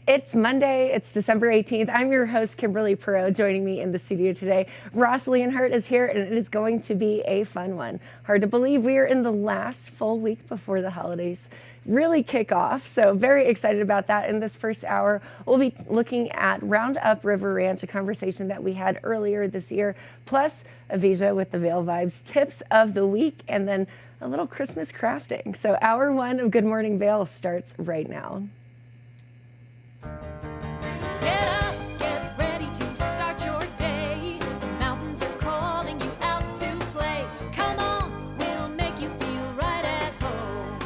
It's Monday. It's December 18th. I'm your host, Kimberly Perot. Joining me in the studio today, Ross Leonhardt is here, and it is going to be a fun one. Hard to believe we are in the last full week before the holidays really kick off. So very excited about that. In this first hour, we'll be looking at Roundup River Ranch, a conversation that we had earlier this year, plus Avija with the Vail Vibes, tips of the week, and then a little Christmas crafting. So hour one of Good Morning Vail starts right now. Get up, get ready to start your day. The mountains are calling you out to play. Come on, we'll make you feel right at home.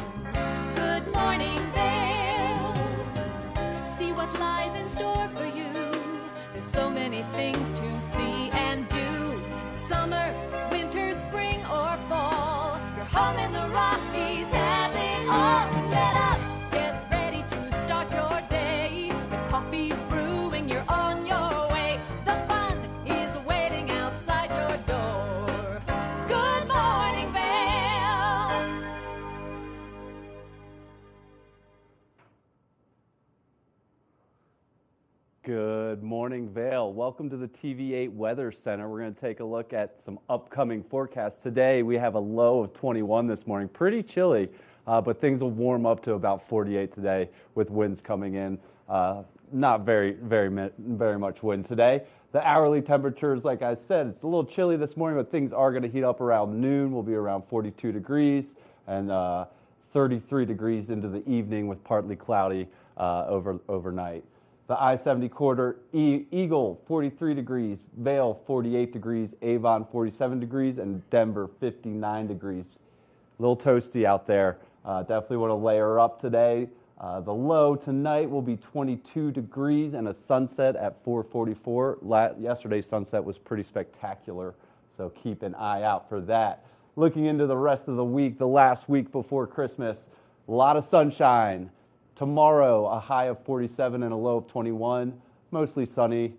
Good morning, Vail. See what lies in store for you. There's so many things to see and do. Summer, winter, spring, or fall. Your home in the Rockies has it all. So get up, get ready to start your day. The coffee's brewing, you're on your way. The fun is waiting outside your door. Good morning, Vail. Good morning, Vail. Welcome to the TV8 Weather Center. We're going to take a look at some upcoming forecasts. Today, we have a low of 21 this morning. Pretty chilly, but things will warm up to about 48 today with winds coming in. Not very much wind today. The hourly temperatures, like I said, it's a little chilly this morning, but things are going to heat up around noon. We'll be around 42 degrees and 33 degrees into the evening with partly cloudy overnight. The I-70 corridor, Eagle, 43 degrees, Vail, 48 degrees, Avon, 47 degrees, and Denver, 59 degrees. A little toasty out there. Definitely want to layer up today. The low tonight will be 22 degrees and a sunset at 4:44. Yesterday's sunset was pretty spectacular, so keep an eye out for that. Looking into the rest of the week, the last week before Christmas, a lot of sunshine. Tomorrow, a high of 47 and a low of 21, mostly sunny.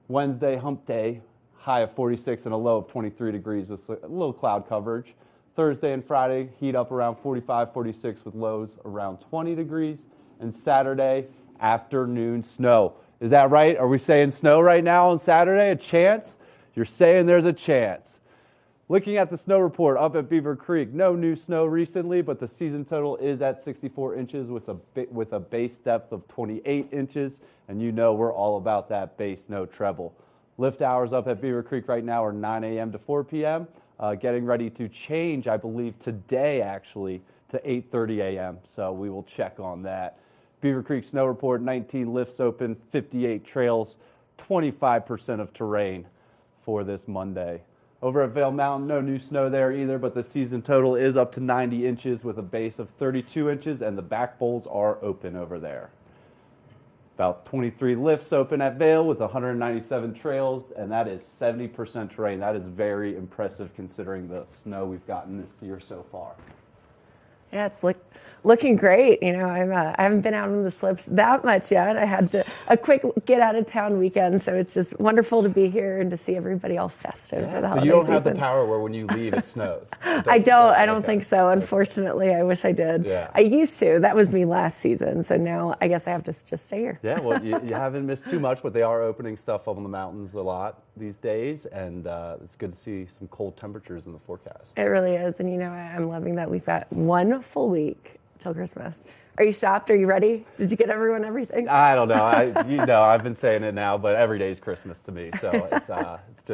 Wednesday, hump day, high of 46 and a low of 23 degrees with a little cloud coverage. Thursday and Friday, heat up around 45, 46 with lows around 20 degrees. And Saturday, afternoon snow. Is that right? Are we saying snow right now on Saturday? A chance? You're saying there's a chance. Looking at the snow report up at Beaver Creek, no new snow recently, but the season total is at 64 inches with a base depth of 28 inches, and you know we're all about that base, no treble. Lift hours up at Beaver Creek right now are 9 a.m. to 4 p.m., getting ready to change, I believe, today actually to 8:30 a.m., so we will check on that. Beaver Creek snow report, 19 lifts open, 58 trails, 25% of terrain for this Monday. Over at Vail Mountain, no new snow there either, but the season total is up to 90 inches with a base of 32 inches, and the back bowls are open over there. About 23 lifts open at Vail with 197 trails, and that is 70% terrain. That is very impressive considering the snow we've gotten this year so far. Yeah, it's looking great. You know, I haven't been out on the slopes that much yet. I had a quick get out of town weekend, so it's just wonderful to be here and to see everybody all festive for the holiday So you don't have season. the power where when you leave it snows. I don't think so. Unfortunately, I wish I did. Yeah. I used to. That was me last season. So now I guess I have to just stay here. Yeah, well, you haven't missed too much, but they are opening stuff up on the mountains a lot these days, and it's good to see some cold temperatures in the forecast. It really is, and you know, I'm loving that we've got one full week till Christmas. Are you stopped? Are you ready? Did you get everyone everything? I don't know. I've been saying it now, but every day is Christmas to me. So it's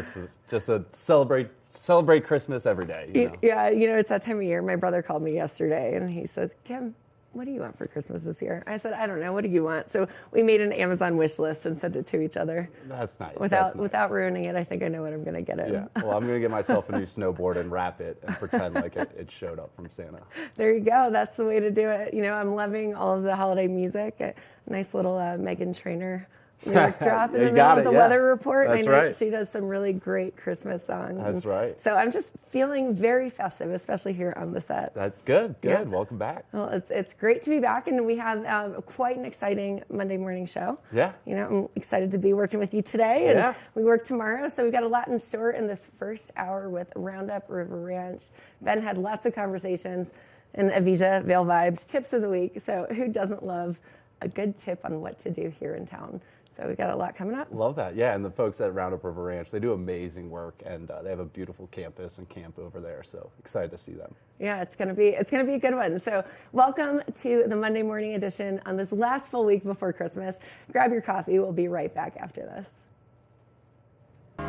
just a celebrate Christmas every day. You know? Yeah, you know, it's that time of year. My brother called me yesterday, and he says, "Kim, what do you want for Christmas this year?" I said, "I don't know. What do you want?" So we made an Amazon wish list and sent it to each other. That's nice. Without ruining it, I think I know what I'm going to get him. Yeah. Well, I'm going to get myself a new snowboard and wrap it and pretend like it showed up from Santa. There you go. That's the way to do it. You know, I'm loving all of the holiday music. A nice little Meghan Trainor lyric drop in the middle of the weather report. That's I know right. she does some really great Christmas songs. That's right. So I'm just feeling very festive, especially here on the set. That's good. Good. Yeah. Welcome back. Well, it's great to be back, and we have quite an exciting Monday morning show. Yeah. You know, I'm excited to be working with you today, and Yeah. we work tomorrow, so we've got a lot in store in this first hour with Roundup River Ranch. Ben had lots of conversations, and Avija, Vail Vibes, tips of the week. So who doesn't love a good tip on what to do here in town. So we got a lot coming up. Love that. Yeah, and the folks at Roundup River Ranch, they do amazing work, and they have a beautiful campus and camp over there. So excited to see them. Yeah, it's gonna be a good one. So welcome to the Monday morning edition on this last full week before Christmas. Grab your coffee. We'll be right back after this.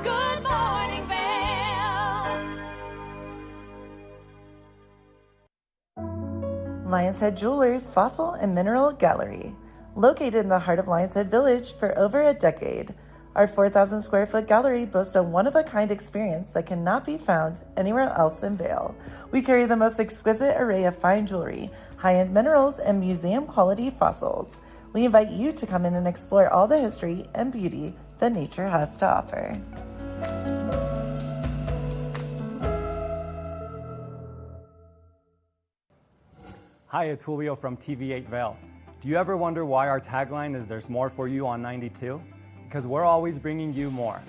Good morning, Vail. Lions Head Jewelers Fossil and Mineral Gallery. Located in the heart of Lions Head Village for over a decade, our 4,000 square foot gallery boasts a one-of-a-kind experience that cannot be found anywhere else in Vail. We carry the most exquisite array of fine jewelry, high-end minerals, and museum-quality fossils. We invite you to come in and explore all the history and beauty that nature has to offer. Hi, it's Julio from TV8 Vail. Do you ever wonder why our tagline is "There's more for you on 92"? Because we're always bringing you more.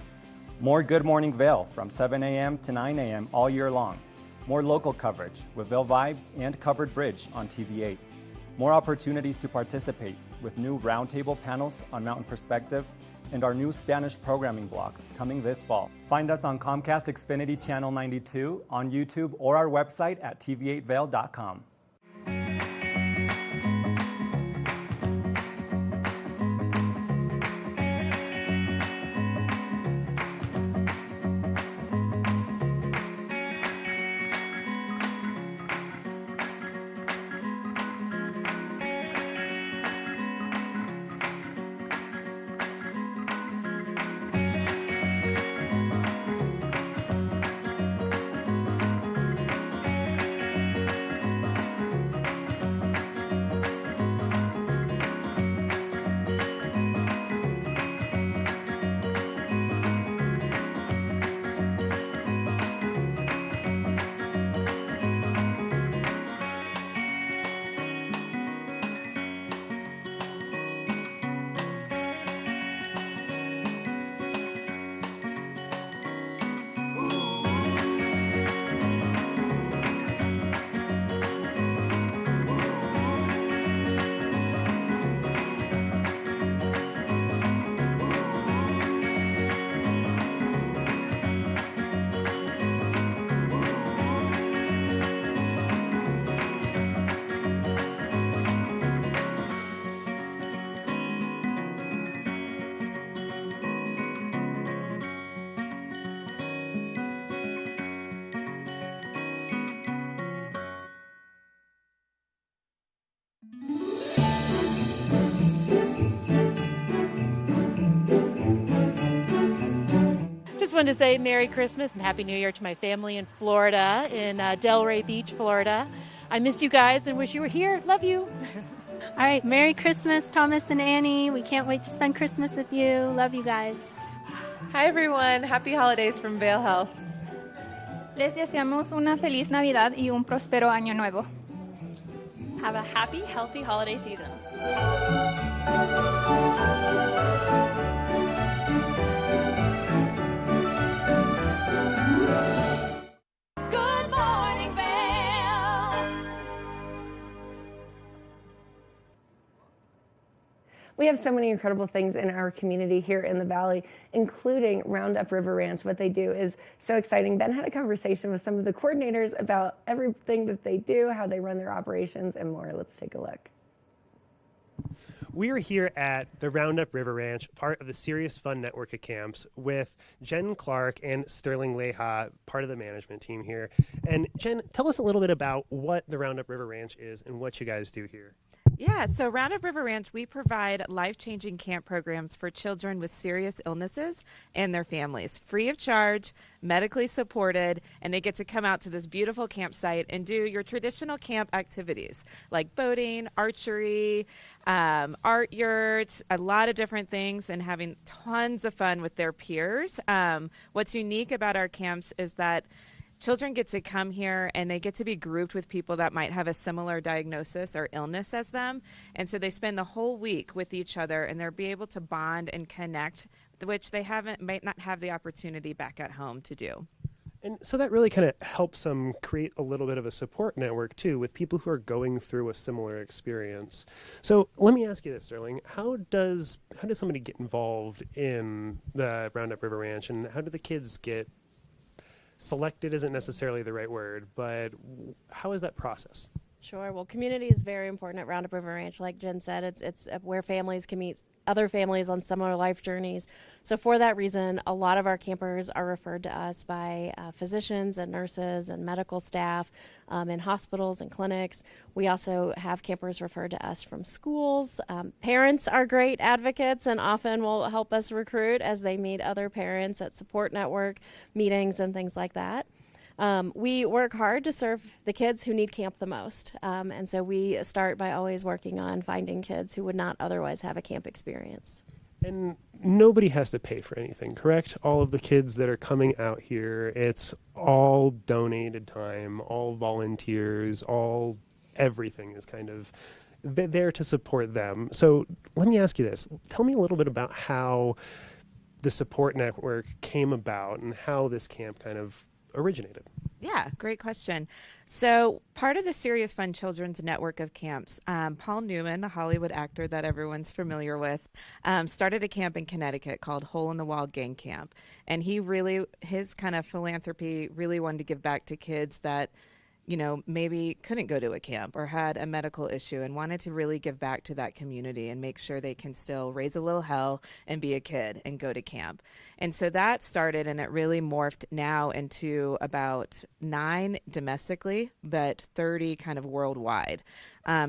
More Good Morning Vail from 7 a.m. to 9 a.m. all year long. More local coverage with Vail Vibes and Covered Bridge on TV8. More opportunities to participate with new roundtable panels on mountain perspectives and our new Spanish programming block coming this fall. Find us on Comcast Xfinity Channel 92, on YouTube, or our website at tv8vail.com. Just wanted to say Merry Christmas and Happy New Year to my family in Florida, in Delray Beach, Florida. I miss you guys and wish you were here. Love you. All right, Merry Christmas, Thomas and Annie. We can't wait to spend Christmas with you. Love you guys. Hi everyone, happy holidays from Vail Health. Les deseamos una feliz Navidad y un próspero año nuevo. Have a happy, healthy holiday season. Good morning, Vail. We have so many incredible things in our community here in the Valley, including Roundup River Ranch. What they do is so exciting. Ben had a conversation with some of the coordinators about everything that they do, how they run their operations, and more. Let's take a look. We are here at the Roundup River Ranch, part of the Serious Fun network of camps, with Jen Clark and Sterling Leha, part of the management team here. And Jen, tell us a little bit about what the Roundup River Ranch is and what you guys do here. Yeah, so Roundup River Ranch, we provide life-changing camp programs for children with serious illnesses and their families, free of charge, medically supported, and they get to come out to this beautiful campsite and do your traditional camp activities like boating, archery, art yurts, a lot of different things, and having tons of fun with their peers. What's unique about our camps is that children get to come here and they get to be grouped with people that might have a similar diagnosis or illness as them. And so they spend the whole week with each other and they'll be able to bond and connect, which they might not have the opportunity back at home to do. And so that really kind of helps them create a little bit of a support network too with people who are going through a similar experience. So let me ask you this, Sterling. How does somebody get involved in the Roundup River Ranch, and how do the kids get selected? Isn't necessarily the right word, but how is that process? Sure. Well, community is very important at Roundup River Ranch. Like Jen said, it's where families can meet other families on similar life journeys. So for that reason, a lot of our campers are referred to us by physicians and nurses and medical staff in hospitals and clinics. We also have campers referred to us from schools. Parents are great advocates and often will help us recruit as they meet other parents at support network meetings and things like that. We work hard to serve the kids who need camp the most. And so we start by always working on finding kids who would not otherwise have a camp experience. And nobody has to pay for anything, correct? All of the kids that are coming out here, it's all donated time, all volunteers, all everything is kind of there to support them. So let me ask you this. Tell me a little bit about how the support network came about and how this camp kind of originated. Yeah, great question. So part of the Serious Fun Children's Network of camps, Paul Newman, the Hollywood actor that everyone's familiar with, started a camp in Connecticut called Hole in the Wall Gang Camp. And his kind of philanthropy really wanted to give back to kids that, you know, maybe couldn't go to a camp or had a medical issue and wanted to really give back to that community and make sure they can still raise a little hell and be a kid and go to camp. And so that started, and it really morphed now into about 9 domestically, but 30 kind of worldwide.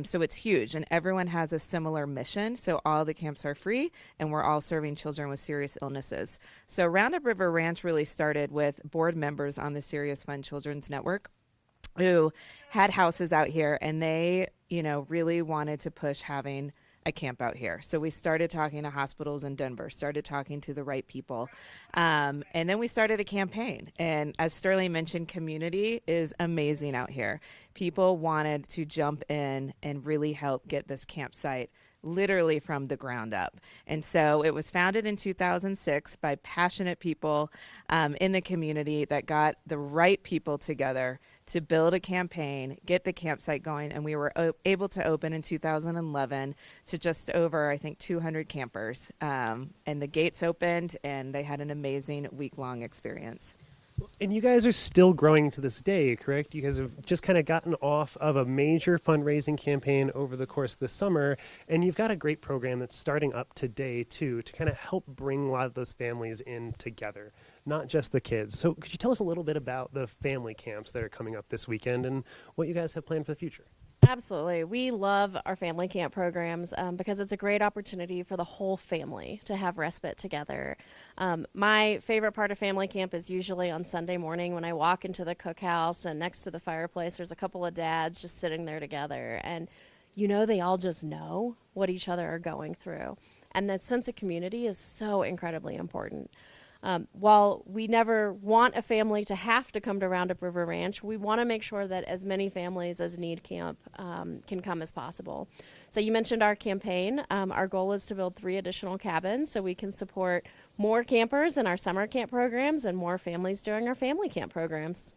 So it's huge, and everyone has a similar mission. So all the camps are free, and we're all serving children with serious illnesses. So Roundup River Ranch really started with board members on the Serious Fun Children's Network who had houses out here, and they, you know, really wanted to push having a camp out here. So we started talking to hospitals in Denver, started talking to the right people. And then we started a campaign. And as Sterling mentioned, community is amazing out here. People wanted to jump in and really help get this campsite literally from the ground up. And so it was founded in 2006 by passionate people in the community that got the right people together to build a campaign, get the campsite going, and we were able to open in 2011 to just over, I think, 200 campers. And the gates opened, and they had an amazing week-long experience. And you guys are still growing to this day, correct? You guys have just kind of gotten off of a major fundraising campaign over the course of the summer, and you've got a great program that's starting up today, too, to kind of help bring a lot of those families in together, not just the kids. So could you tell us a little bit about the family camps that are coming up this weekend and what you guys have planned for the future? Absolutely. We love our family camp programs because it's a great opportunity for the whole family to have respite together. My favorite part of family camp is usually on Sunday morning when I walk into the cookhouse, and next to the fireplace there's a couple of dads just sitting there together, and you know, they all just know what each other are going through. And that sense of community is so incredibly important. While we never want a family to have to come to Roundup River Ranch, we want to make sure that as many families as need camp can come as possible. So you mentioned our campaign. Our goal is to build 3 additional cabins so we can support more campers in our summer camp programs and more families during our family camp programs.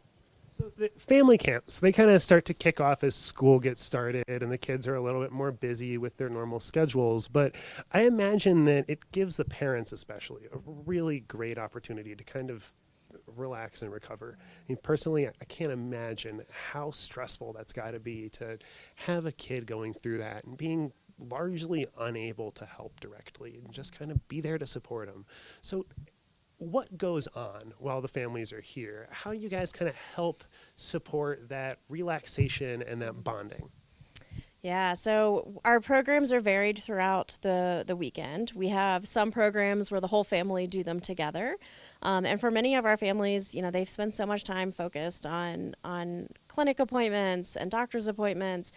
So the family camps, they kind of start to kick off as school gets started and the kids are a little bit more busy with their normal schedules. But I imagine that it gives the parents especially a really great opportunity to kind of relax and recover. I mean, personally, I can't imagine how stressful that's got to be to have a kid going through that and being largely unable to help directly and just kind of be there to support them. So what goes on while the families are here? How do you guys kind of help support that relaxation and that bonding? Yeah, so our programs are varied throughout the weekend. We have some programs where the whole family do them together. And for many of our families, you know, they've spent so much time focused on clinic appointments and doctor's appointments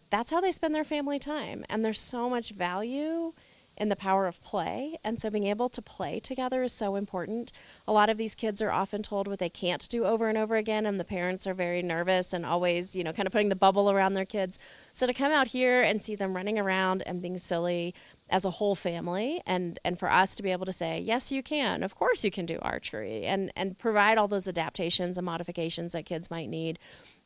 that's how they spend their family time. And there's so much value in the power of play. And so being able to play together is so important. A lot of these kids are often told what they can't do over and over again, and the parents are very nervous and always, you know, kind of putting the bubble around their kids. So to come out here and see them running around and being silly as a whole family, and for us to be able to say, yes, you can, of course you can do archery, and provide all those adaptations and modifications that kids might need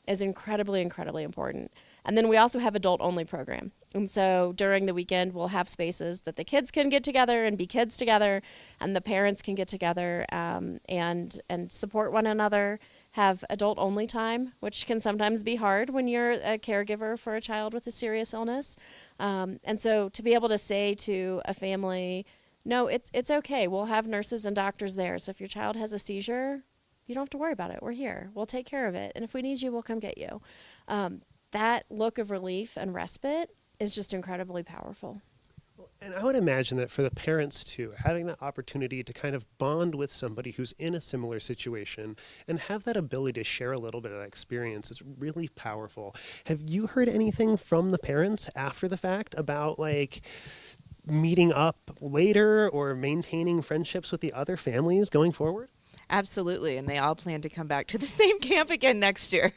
is incredibly, incredibly important. And then we also have adult-only program. And so during the weekend, we'll have spaces that the kids can get together and be kids together, and the parents can get together and support one another, have adult-only time, which can sometimes be hard when you're a caregiver for a child with a serious illness. And so to be able to say to a family, no, it's okay. We'll have nurses and doctors there. So if your child has a seizure, you don't have to worry about it. We're here. We'll take care of it. And if we need you, we'll come get you. That look of relief and respite is just incredibly powerful. And I would imagine that for the parents too, having that opportunity to kind of bond with somebody who's in a similar situation and have that ability to share a little bit of that experience is really powerful. Have you heard anything from the parents after the fact about like meeting up later or maintaining friendships with the other families going forward? Absolutely, and they all plan to come back to the same camp again next year.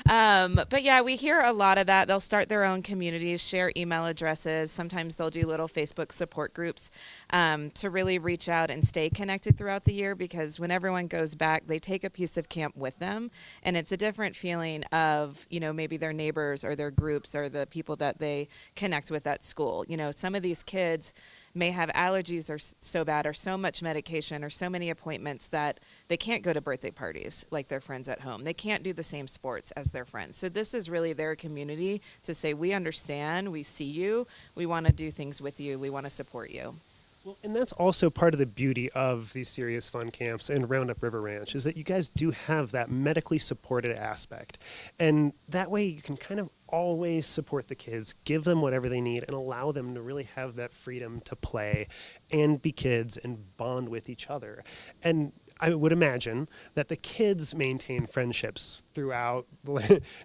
But yeah, we hear a lot of that. They'll start their own communities, share email addresses. Sometimes they'll do little Facebook support groups to really reach out and stay connected throughout the year, because when everyone goes back, they take a piece of camp with them, and it's a different feeling of, you know, maybe their neighbors or their groups or the people that they connect with at school. You know, some of these kids may have allergies or so bad or so much medication or so many appointments that they can't go to birthday parties like their friends at home. They can't do the same sports as their friends. So this is really their community to say, we understand, we see you, we want to do things with you, we want to support you. Well, and that's also part of the beauty of these Serious Fun camps and Roundup River Ranch is that you guys do have that medically supported aspect. And that way you can kind of always support the kids, give them whatever they need, and allow them to really have that freedom to play and be kids and bond with each other. And I would imagine that the kids maintain friendships throughout,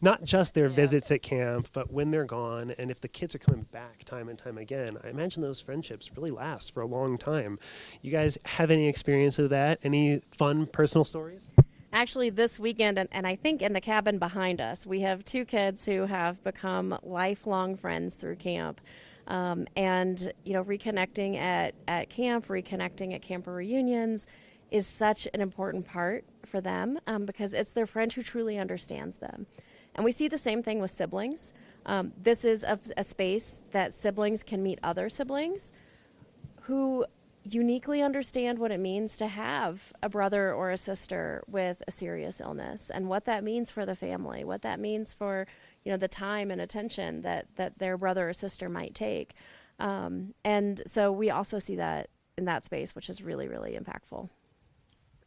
not just their visits at camp, but when they're gone. And if the kids are coming back time and time again, I imagine those friendships really last for a long time. You guys have any experience of that? Any fun personal stories? Actually, this weekend, and I think in the cabin behind us, we have two kids who have become lifelong friends through camp. And, you know, reconnecting at camp, reconnecting at camper reunions is such an important part for them because it's their friend who truly understands them. And we see the same thing with siblings. This is a space that siblings can meet other siblings who uniquely understand what it means to have a brother or a sister with a serious illness and what that means for the family, what that means for, you know, the time and attention that their brother or sister might take. And so we also see that in that space, which is really, really impactful.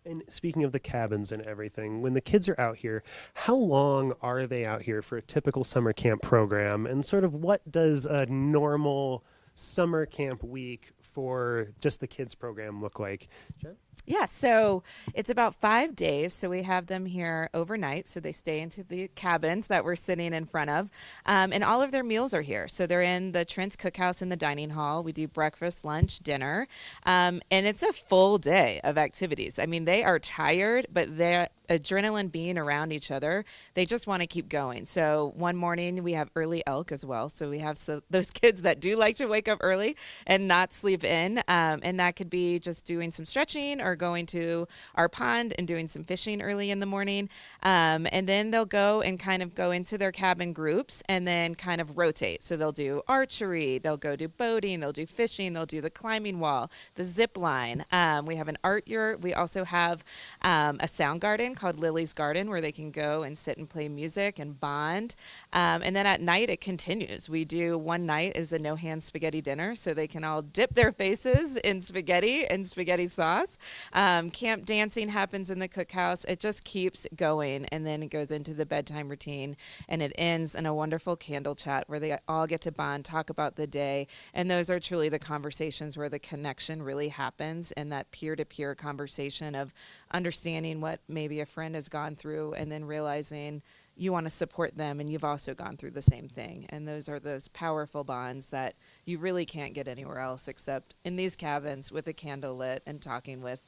And speaking of the cabins and everything, when the kids are out here, how long are they out here for a typical summer camp program? And sort of what does a normal summer camp week for just the kids program look like? Jen? Yeah, so it's about 5 days. So we have them here overnight. So they stay into the cabins that we're sitting in front of. And all of their meals are here. So they're in the Trent's Cookhouse in the dining hall. We do breakfast, lunch, dinner. And it's a full day of activities. I mean, they are tired, but they're adrenaline being around each other. They just want to keep going. So one morning we have early elk as well. So we have those kids that do like to wake up early and not sleep in. And that could be just doing some stretching or going to our pond and doing some fishing early in the morning. And then they'll go and kind of go into their cabin groups and then kind of rotate. So they'll do archery, they'll go do boating, they'll do fishing, they'll do the climbing wall, the zip line. We have an art yurt. We also have a sound garden called Lily's Garden where they can go and sit and play music and bond. And then at night it continues. We do one night is a no-hand spaghetti dinner so they can all dip their faces in spaghetti and spaghetti sauce. Camp dancing happens in the cookhouse. It just keeps going, and then it goes into the bedtime routine, and it ends in a wonderful candle chat where they all get to bond, talk about the day, and those are truly the conversations where the connection really happens, and that peer-to-peer conversation of understanding what maybe a friend has gone through and then realizing you want to support them and you've also gone through the same thing. And those are those powerful bonds that you really can't get anywhere else except in these cabins with a candle lit and talking with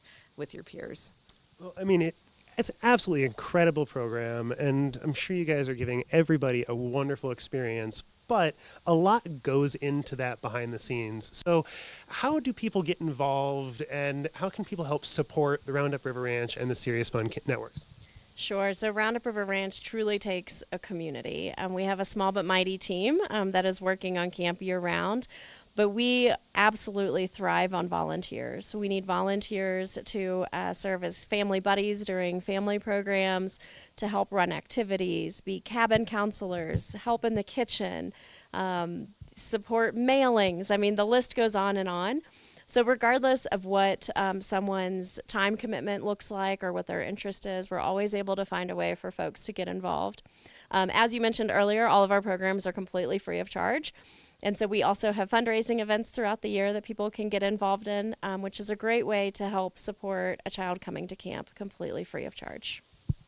your peers. Well, I mean, it's an absolutely incredible program, and I'm sure you guys are giving everybody a wonderful experience, but a lot goes into that behind the scenes. So how do people get involved, and how can people help support the Roundup River Ranch and the Serious Fun networks? Sure. So Roundup River Ranch truly takes a community. We have a small but mighty team that is working on camp year-round. But we absolutely thrive on volunteers. We need volunteers to serve as family buddies during family programs, to help run activities, be cabin counselors, help in the kitchen, support mailings. I mean, the list goes on and on. So regardless of what someone's time commitment looks like or what their interest is, we're always able to find a way for folks to get involved. As you mentioned earlier, all of our programs are completely free of charge. And so we also have fundraising events throughout the year that people can get involved in, which is a great way to help support a child coming to camp completely free of charge.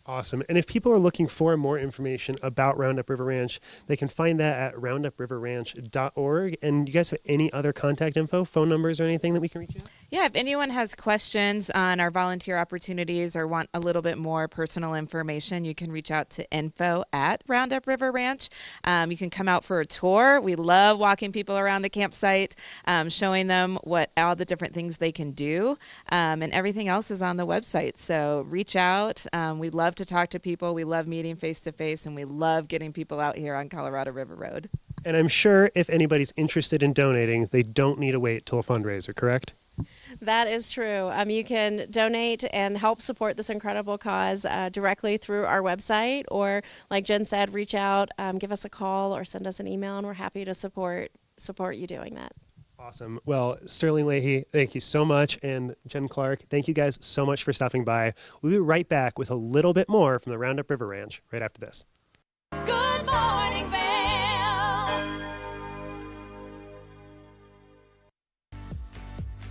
Awesome. And if people are looking for more information about Roundup River Ranch, they can find that at roundupriverranch.org. And you guys have any other contact info, phone numbers, or anything that we can reach out? Yeah, if anyone has questions on our volunteer opportunities or want a little bit more personal information, you can reach out to info@Roundup River Ranch. You can come out for a tour. We love walking people around the campsite, showing them what all the different things they can do, and everything else is on the website. So reach out. We love to talk to people. We love meeting face to face, and we love getting people out here on Colorado River Road. And I'm sure if anybody's interested in donating, they don't need to wait till a fundraiser, correct? That is true. You can donate and help support this incredible cause directly through our website, or like Jen said, reach out, give us a call, or send us an email, and we're happy to support you doing that. Awesome. Well, Sterling Leahy, thank you so much. And Jen Clark, thank you guys so much for stopping by. We'll be right back with a little bit more from the Roundup River Ranch right after this. Good morning, Vail.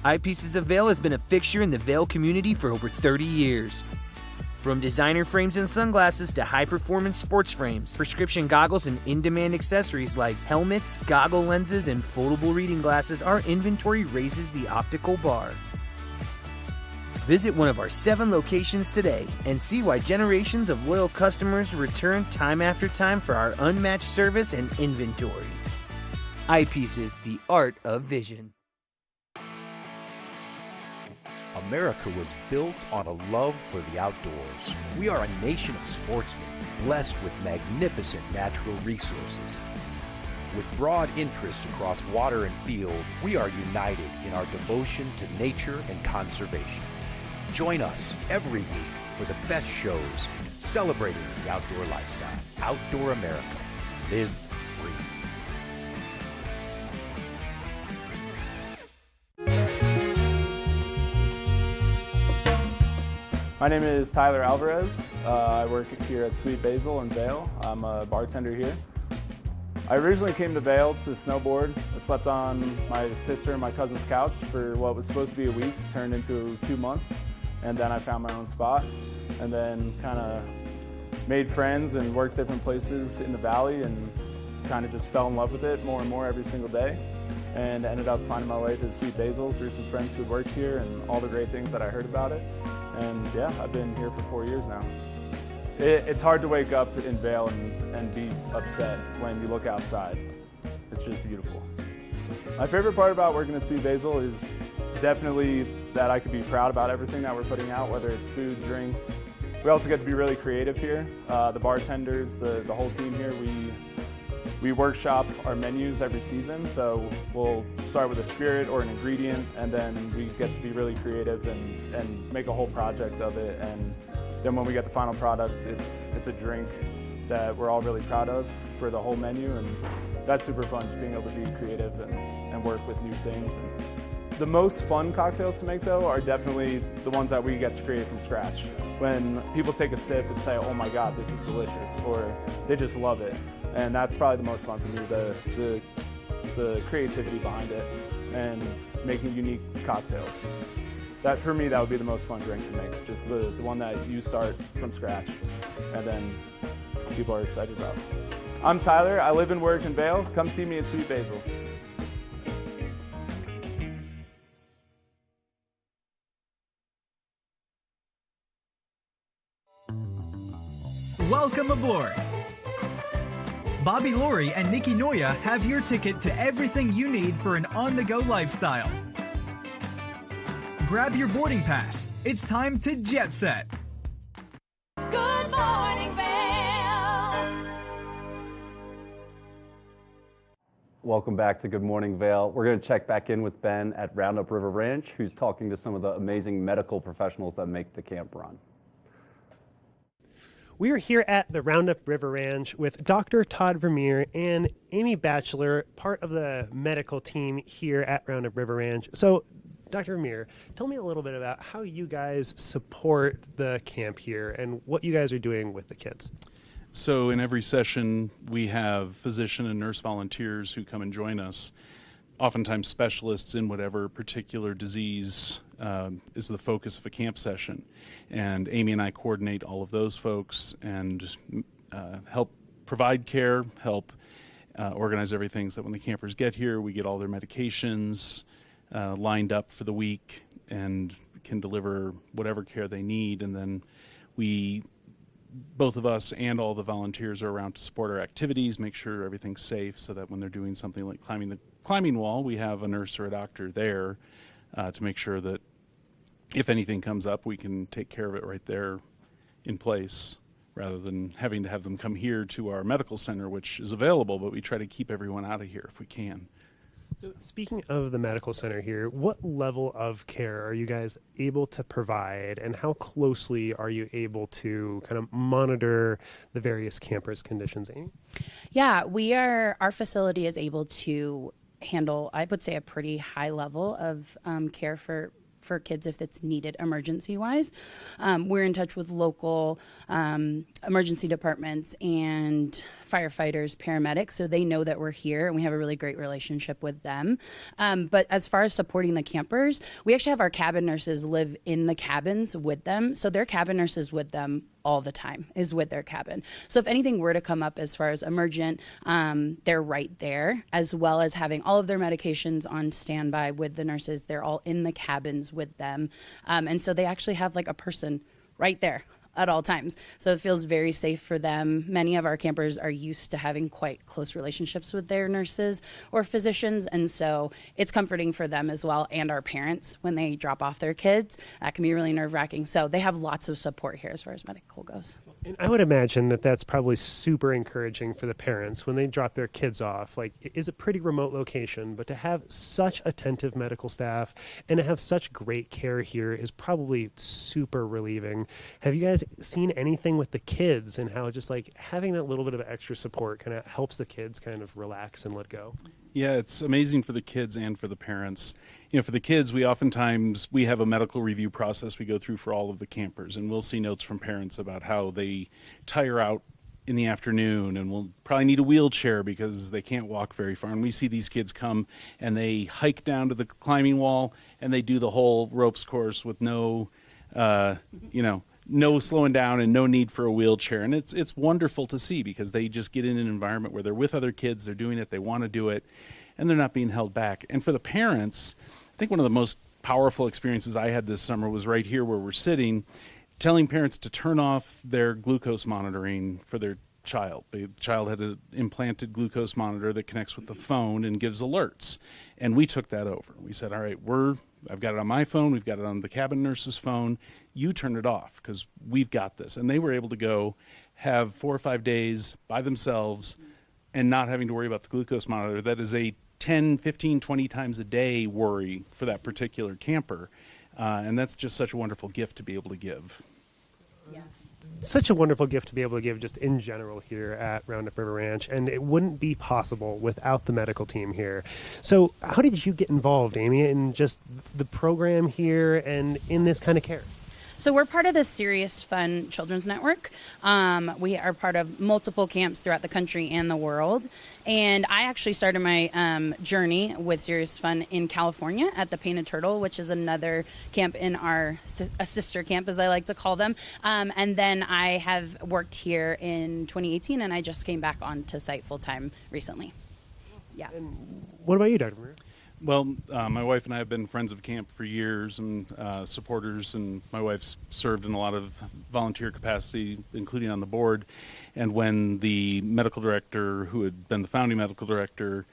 Eyepieces of Vail has been a fixture in the Vail community for over 30 years. From designer frames and sunglasses to high-performance sports frames, prescription goggles, and in-demand accessories like helmets, goggle lenses, and foldable reading glasses, our inventory raises the optical bar. Visit one of our 7 locations today and see why generations of loyal customers return time after time for our unmatched service and inventory. Eyepieces, the art of vision. America was built on a love for the outdoors. We are a nation of sportsmen, blessed with magnificent natural resources. With broad interests across water and field, we are united in our devotion to nature and conservation. Join us every week for the best shows celebrating the outdoor lifestyle. Outdoor America. Live free. My name is Tyler Alvarez. I work here at Sweet Basil in Vail. I'm a bartender here. I originally came to Vail to snowboard. I slept on my sister and my cousin's couch for what was supposed to be a week, turned into 2 months, and then I found my own spot, and then kind of made friends and worked different places in the valley, and kind of just fell in love with it more and more every single day, and ended up finding my way to Sweet Basil through some friends who worked here and all the great things that I heard about it. And yeah, I've been here for 4 years now. It's hard to wake up in Vail and be upset when you look outside. It's just beautiful. My favorite part about working at Sweet Basil is definitely that I could be proud about everything that we're putting out, whether it's food, drinks. We also get to be really creative here. The bartenders, the whole team here, we workshop our menus every season, so we'll start with a spirit or an ingredient, and then we get to be really creative and make a whole project of it. And then when we get the final product, it's a drink that we're all really proud of for the whole menu, and that's super fun, just being able to be creative and work with new things. And the most fun cocktails to make, though, are definitely the ones that we get to create from scratch. When people take a sip and say, oh my God, this is delicious, or they just love it. And that's probably the most fun for me, the creativity behind it and making unique cocktails. That, for me, that would be the most fun drink to make, just the one that you start from scratch and then people are excited about. I'm Tyler, I live and work in Vail. Come see me at Sweet Basil. Welcome aboard. Bobby Laurie and Nikki Noya have your ticket to everything you need for an on-the-go lifestyle. Grab your boarding pass. It's time to jet set. Good morning, Vail. Welcome back to Good Morning Vail. We're going to check back in with Ben at Roundup River Ranch, who's talking to some of the amazing medical professionals that make the camp run. We are here at the Roundup River Ranch with Dr. Todd Vermeer and Amy Batchelor, part of the medical team here at Roundup River Ranch. So, Dr. Vermeer, tell me a little bit about how you guys support the camp here and what you guys are doing with the kids. So in every session, we have physician and nurse volunteers who come and join us, oftentimes specialists in whatever particular disease is the focus of a camp session. And Amy and I coordinate all of those folks and help provide care, help organize everything so that when the campers get here, we get all their medications lined up for the week and can deliver whatever care they need. And then both of us and all the volunteers are around to support our activities, make sure everything's safe so that when they're doing something like climbing the climbing wall, we have a nurse or a doctor there to make sure that if anything comes up, we can take care of it right there in place rather than having to have them come here to our medical center, which is available, but we try to keep everyone out of here if we can. So speaking of the medical center here, what level of care are you guys able to provide, and how closely are you able to kind of monitor the various campers' conditions, Amy? Yeah, our facility is able to handle, I would say, a pretty high level of care for kids if it's needed emergency-wise. We're in touch with local emergency departments and firefighters, paramedics, so they know that we're here and we have a really great relationship with them. But as far as supporting the campers, we actually have our cabin nurses live in the cabins with them. So their cabin nurses with them all the time, is with their cabin. So if anything were to come up as far as emergent, they're right there, as well as having all of their medications on standby with the nurses. They're all in the cabins with them. And so they actually have like a person right there at all times. So it feels very safe for them. Many of our campers are used to having quite close relationships with their nurses or physicians, and so it's comforting for them as well, and our parents when they drop off their kids. That can be really nerve-wracking. So they have lots of support here as far as medical goes. And I would imagine that that's probably super encouraging for the parents when they drop their kids off. Like, it is a pretty remote location, but to have such attentive medical staff and to have such great care here is probably super relieving. Have you guys seen anything with the kids and how just like having that little bit of extra support kind of helps the kids kind of relax and let go? Yeah, it's amazing for the kids and for the parents. You know, for the kids, we have a medical review process we go through for all of the campers, and we'll see notes from parents about how they tire out in the afternoon and will probably need a wheelchair because they can't walk very far. And we see these kids come and they hike down to the climbing wall and they do the whole ropes course with no slowing down and no need for a wheelchair. And it's wonderful to see because they just get in an environment where they're with other kids, they're doing it, they want to do it, and they're not being held back. And for the parents, I think one of the most powerful experiences I had this summer was right here where we're sitting, telling parents to turn off their glucose monitoring for their child. The child had an implanted glucose monitor that connects with the phone and gives alerts. And we took that over. We said, all right, I've got it on my phone, we've got it on the cabin nurse's phone, you turn it off because we've got this. And they were able to go have 4 or 5 days by themselves and not having to worry about the glucose monitor. That is a 10, 15, 20 times a day worry for that particular camper. And that's just such a wonderful gift to be able to give. Yeah. Such a wonderful gift to be able to give just in general here at Roundup River Ranch, and it wouldn't be possible without the medical team here. So how did you get involved, Amy, in just the program here and in this kind of care? So we're part of the Serious Fun Children's Network. We are part of multiple camps throughout the country and the world. And I actually started my journey with Serious Fun in California at the Painted Turtle, which is another camp in a sister camp, as I like to call them. And then I have worked here in 2018, and I just came back onto site full-time recently. Yeah. And what about you, Dr. Maria? Well, my wife and I have been friends of camp for years and supporters, and my wife's served in a lot of volunteer capacity, including on the board. And when the medical director, who had been the founding medical director,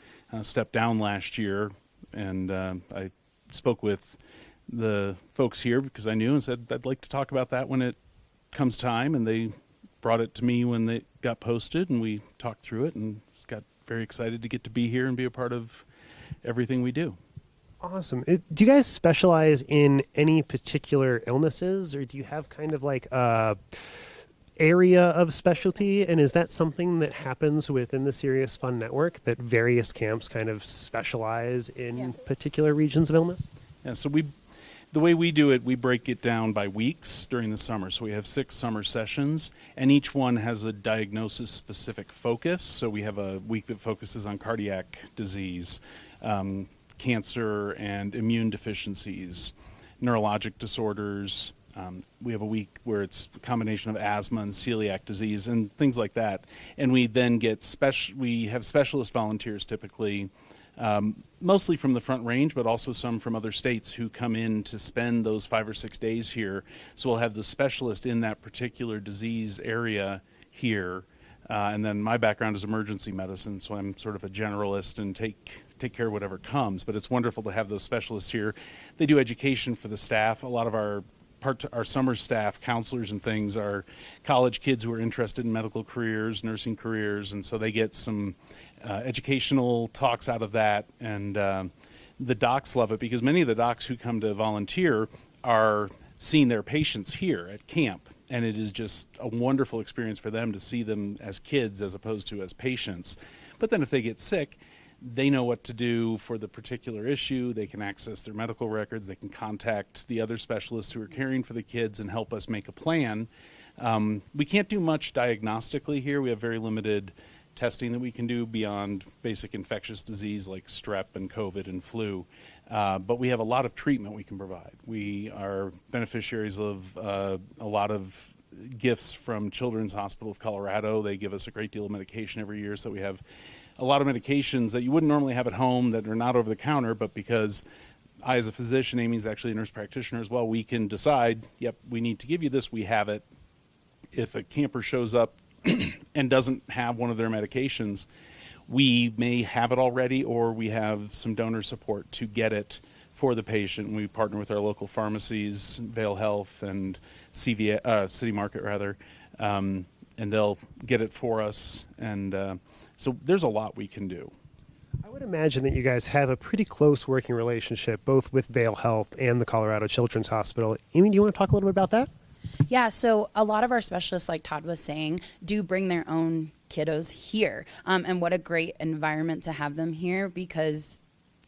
stepped down last year, and I spoke with the folks here because I knew and said, I'd like to talk about that when it comes time, and they brought it to me when it got posted, and we talked through it, and got very excited to get to be here and be a part of everything we do. Awesome. Do you guys specialize in any particular illnesses, or do you have kind of like a area of specialty? And is that something that happens within the Serious Fun Network, that various camps kind of specialize in particular regions of illness? Yeah, so the way we do it, we break it down by weeks during the summer. So we have 6 summer sessions, and each one has a diagnosis-specific focus. So we have a week that focuses on cardiac disease, cancer and immune deficiencies, neurologic disorders. We have a week where it's a combination of asthma and celiac disease and things like that. And we then we have specialist volunteers typically, mostly from the Front Range, but also some from other states who come in to spend those 5 or 6 days here. So we'll have the specialist in that particular disease area here. And then my background is emergency medicine, so I'm sort of a generalist and take care of whatever comes. But it's wonderful to have those specialists here. They do education for the staff. A lot of our summer staff, counselors and things, are college kids who are interested in medical careers, nursing careers, and so they get some educational talks out of that. And the docs love it because many of the docs who come to volunteer are seeing their patients here at camp, and it is just a wonderful experience for them to see them as kids as opposed to as patients. But then if they get sick, they know what to do for the particular issue. They can access their medical records. They can contact the other specialists who are caring for the kids and help us make a plan. We can't do much diagnostically here. We have very limited testing that we can do beyond basic infectious disease like strep and COVID and flu. But we have a lot of treatment we can provide. We are beneficiaries of a lot of gifts from Children's Hospital of Colorado. They give us a great deal of medication every year, so we have a lot of medications that you wouldn't normally have at home that are not over the counter, but because I, as a physician, Amy's actually a nurse practitioner as well, we can decide, yep, we need to give you this, we have it. If a camper shows up and doesn't have one of their medications, we may have it already, or we have some donor support to get it for the patient. We partner with our local pharmacies, Vail Health and City Market rather, and they'll get it for us. And so there's a lot we can do. I would imagine that you guys have a pretty close working relationship, both with Vail Health and the Colorado Children's Hospital. Amy, do you want to talk a little bit about that? Yeah, so a lot of our specialists, like Todd was saying, do bring their own kiddos here. And what a great environment to have them here, because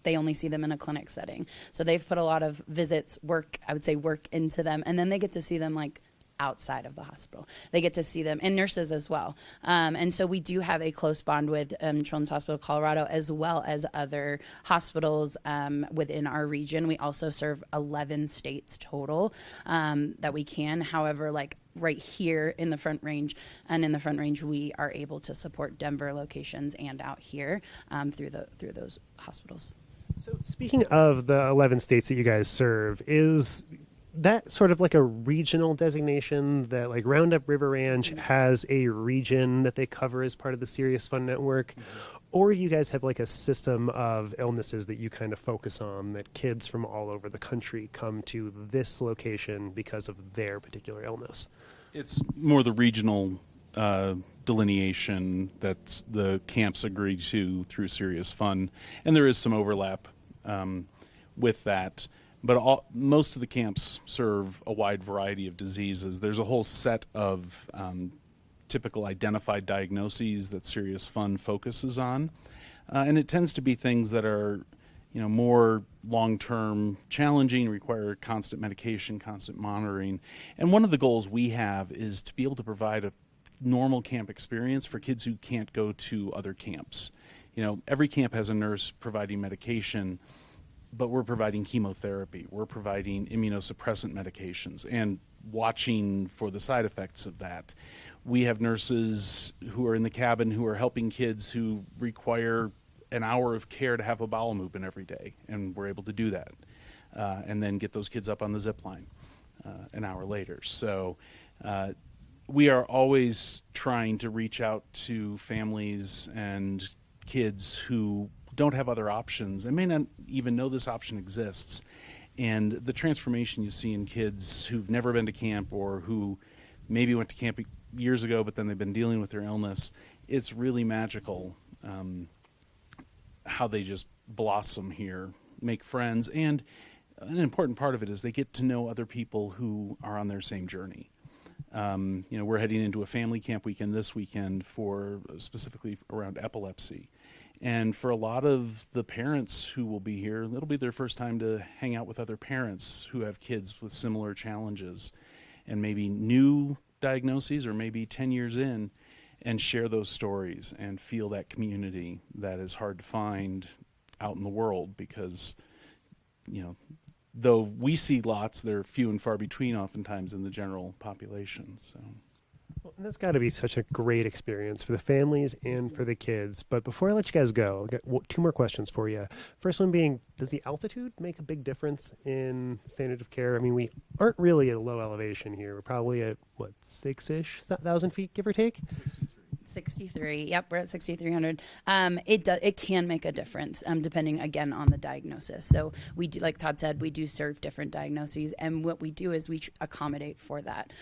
they only see them in a clinic setting. So they've put a lot of visits, work into them, and then they get to see them like outside of the hospital. They get to see them, and nurses as well. And so we do have a close bond with Children's Hospital of Colorado, as well as other hospitals within our region. We also serve 11 states total that we can. However, like right here in the Front Range, and in the Front Range, we are able to support Denver locations and out here through those hospitals. So speaking of the 11 states that you guys serve, is that sort of like a regional designation, that like Roundup River Ranch has a region that they cover as part of the Serious Fun Network? Or you guys have like a system of illnesses that you kind of focus on, that kids from all over the country come to this location because of their particular illness? It's more the regional delineation that the camps agree to through Serious Fun, and there is some overlap with that. But most of the camps serve a wide variety of diseases. There's a whole set of typical identified diagnoses that Serious Fun focuses on, and it tends to be things that are, more long-term challenging, require constant medication, constant monitoring. And one of the goals we have is to be able to provide a normal camp experience for kids who can't go to other camps. Every camp has a nurse providing medication, but we're providing chemotherapy, we're providing immunosuppressant medications, and watching for the side effects of that. We have nurses who are in the cabin who are helping kids who require an hour of care to have a bowel movement every day, and we're able to do that, and then get those kids up on the zip line an hour later. So we are always trying to reach out to families and kids who don't have other options and may not even know this option exists. And the transformation you see in kids who've never been to camp or who maybe went to camp years ago, but then they've been dealing with their illness, it's really magical how they just blossom here, make friends, and an important part of it is they get to know other people who are on their same journey. We're heading into a family camp weekend this weekend for specifically around epilepsy. And for a lot of the parents who will be here, it'll be their first time to hang out with other parents who have kids with similar challenges and maybe new diagnoses or maybe 10 years in, and share those stories and feel that community that is hard to find out in the world because, though we see lots, they're few and far between oftentimes in the general population. So. Well, and that's got to be such a great experience for the families and for the kids. But before I let you guys go, I've got 2 more questions for you. First one being, does the altitude make a big difference in standard of care? I mean, we aren't really at a low elevation here. We're probably at, 6-ish thousand feet, give or take? 63. Yep, we're at 6,300. It can make a difference, depending again on the diagnosis. So we do, like Todd said, we do serve different diagnoses, and what we do is we accommodate for that.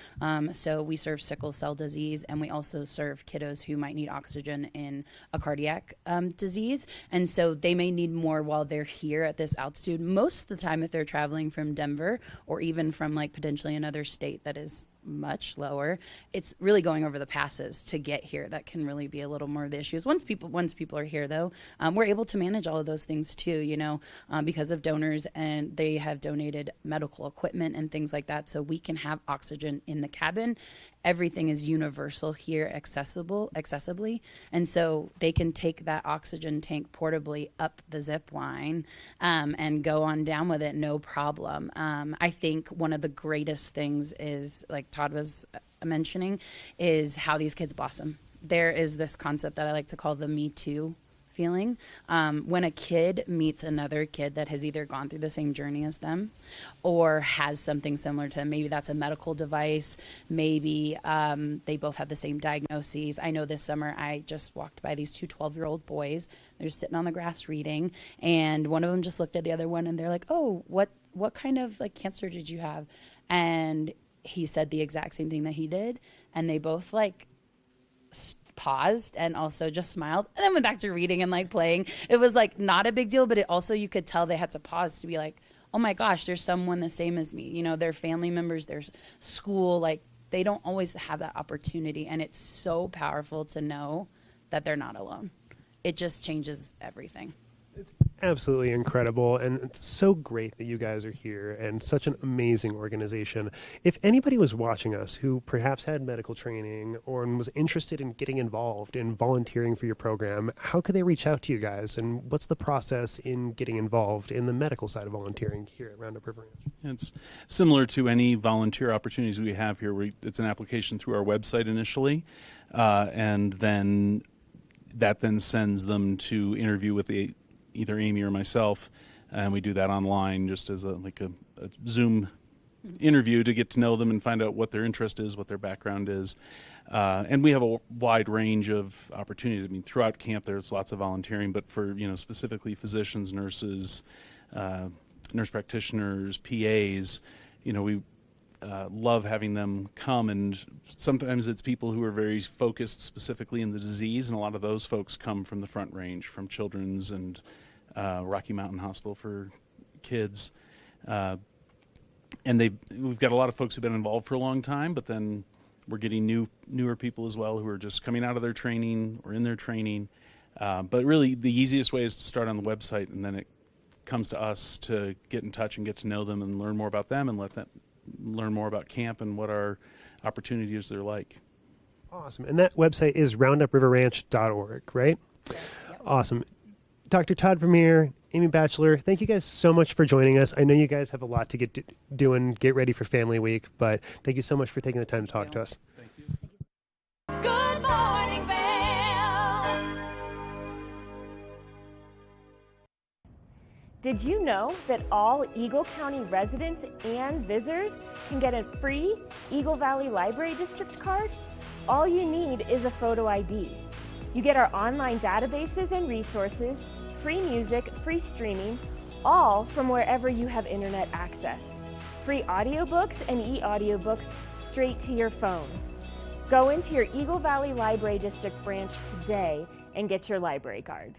So we serve sickle cell disease, and we also serve kiddos who might need oxygen in a cardiac disease, and so they may need more while they're here at this altitude. Most of the time, if they're traveling from Denver or even from like potentially another state that is much lower, it's really going over the passes to get here that can really be a little more of the issues. Once people are here, though, we're able to manage all of those things too, because of donors, and they have donated medical equipment and things like that, so we can have oxygen in the cabin. Everything is universal here, accessibly, and so they can take that oxygen tank portably up the zip line and go on down with it, no problem. I think one of the greatest things is, like Todd was mentioning, is how these kids blossom. There is this concept that I like to call the Me Too feeling. When a kid meets another kid that has either gone through the same journey as them or has something similar to them, maybe that's a medical device, maybe they both have the same diagnoses. I know this summer I just walked by these 2 12-year-old boys. They're just sitting on the grass reading, and one of them just looked at the other one and they're like, oh, what kind of like cancer did you have? And he said the exact same thing that he did, and they both paused and also just smiled and then went back to reading and like playing. It was like not a big deal, but it also, you could tell they had to pause to be like, oh my gosh, there's someone the same as me. Their family members, there's school, like they don't always have that opportunity, and it's so powerful to know that they're not alone. It just changes everything. It's absolutely incredible, and it's so great that you guys are here, and such an amazing organization. If anybody was watching us who perhaps had medical training or was interested in getting involved in volunteering for your program, how could they reach out to you guys, and what's the process in getting involved in the medical side of volunteering here at Roundup River Ranch? It's similar to any volunteer opportunities we have here. It's an application through our website initially, and then that then sends them to interview with either Amy or myself, and we do that online just as a Zoom interview to get to know them and find out what their interest is, what their background is. And we have a wide range of opportunities. I mean, throughout camp there's lots of volunteering, but for specifically physicians, nurses, nurse practitioners, PAs, we love having them come, and sometimes it's people who are very focused specifically in the disease, and a lot of those folks come from the Front Range, from Children's and Rocky Mountain Hospital for kids. And we've got a lot of folks who've been involved for a long time, but then we're getting newer people as well who are just coming out of their training or in their training. But really the easiest way is to start on the website, and then it comes to us to get in touch and get to know them and learn more about them and let them learn more about camp and what our opportunities are like. Awesome. And that website is roundupriverranch.org, right? Yeah. Awesome. Dr. Todd Vermeer, Amy Batchelor, thank you guys so much for joining us. I know you guys have a lot to get ready for Family Week, but thank you so much for taking the time to talk to us. Thank you. Good morning, Vail. Did you know that all Eagle County residents and visitors can get a free Eagle Valley Library District card? All you need is a photo ID. You get our online databases and resources, free music, free streaming, all from wherever you have internet access. Free audiobooks and e-audiobooks straight to your phone. Go into your Eagle Valley Library District branch today and get your library card.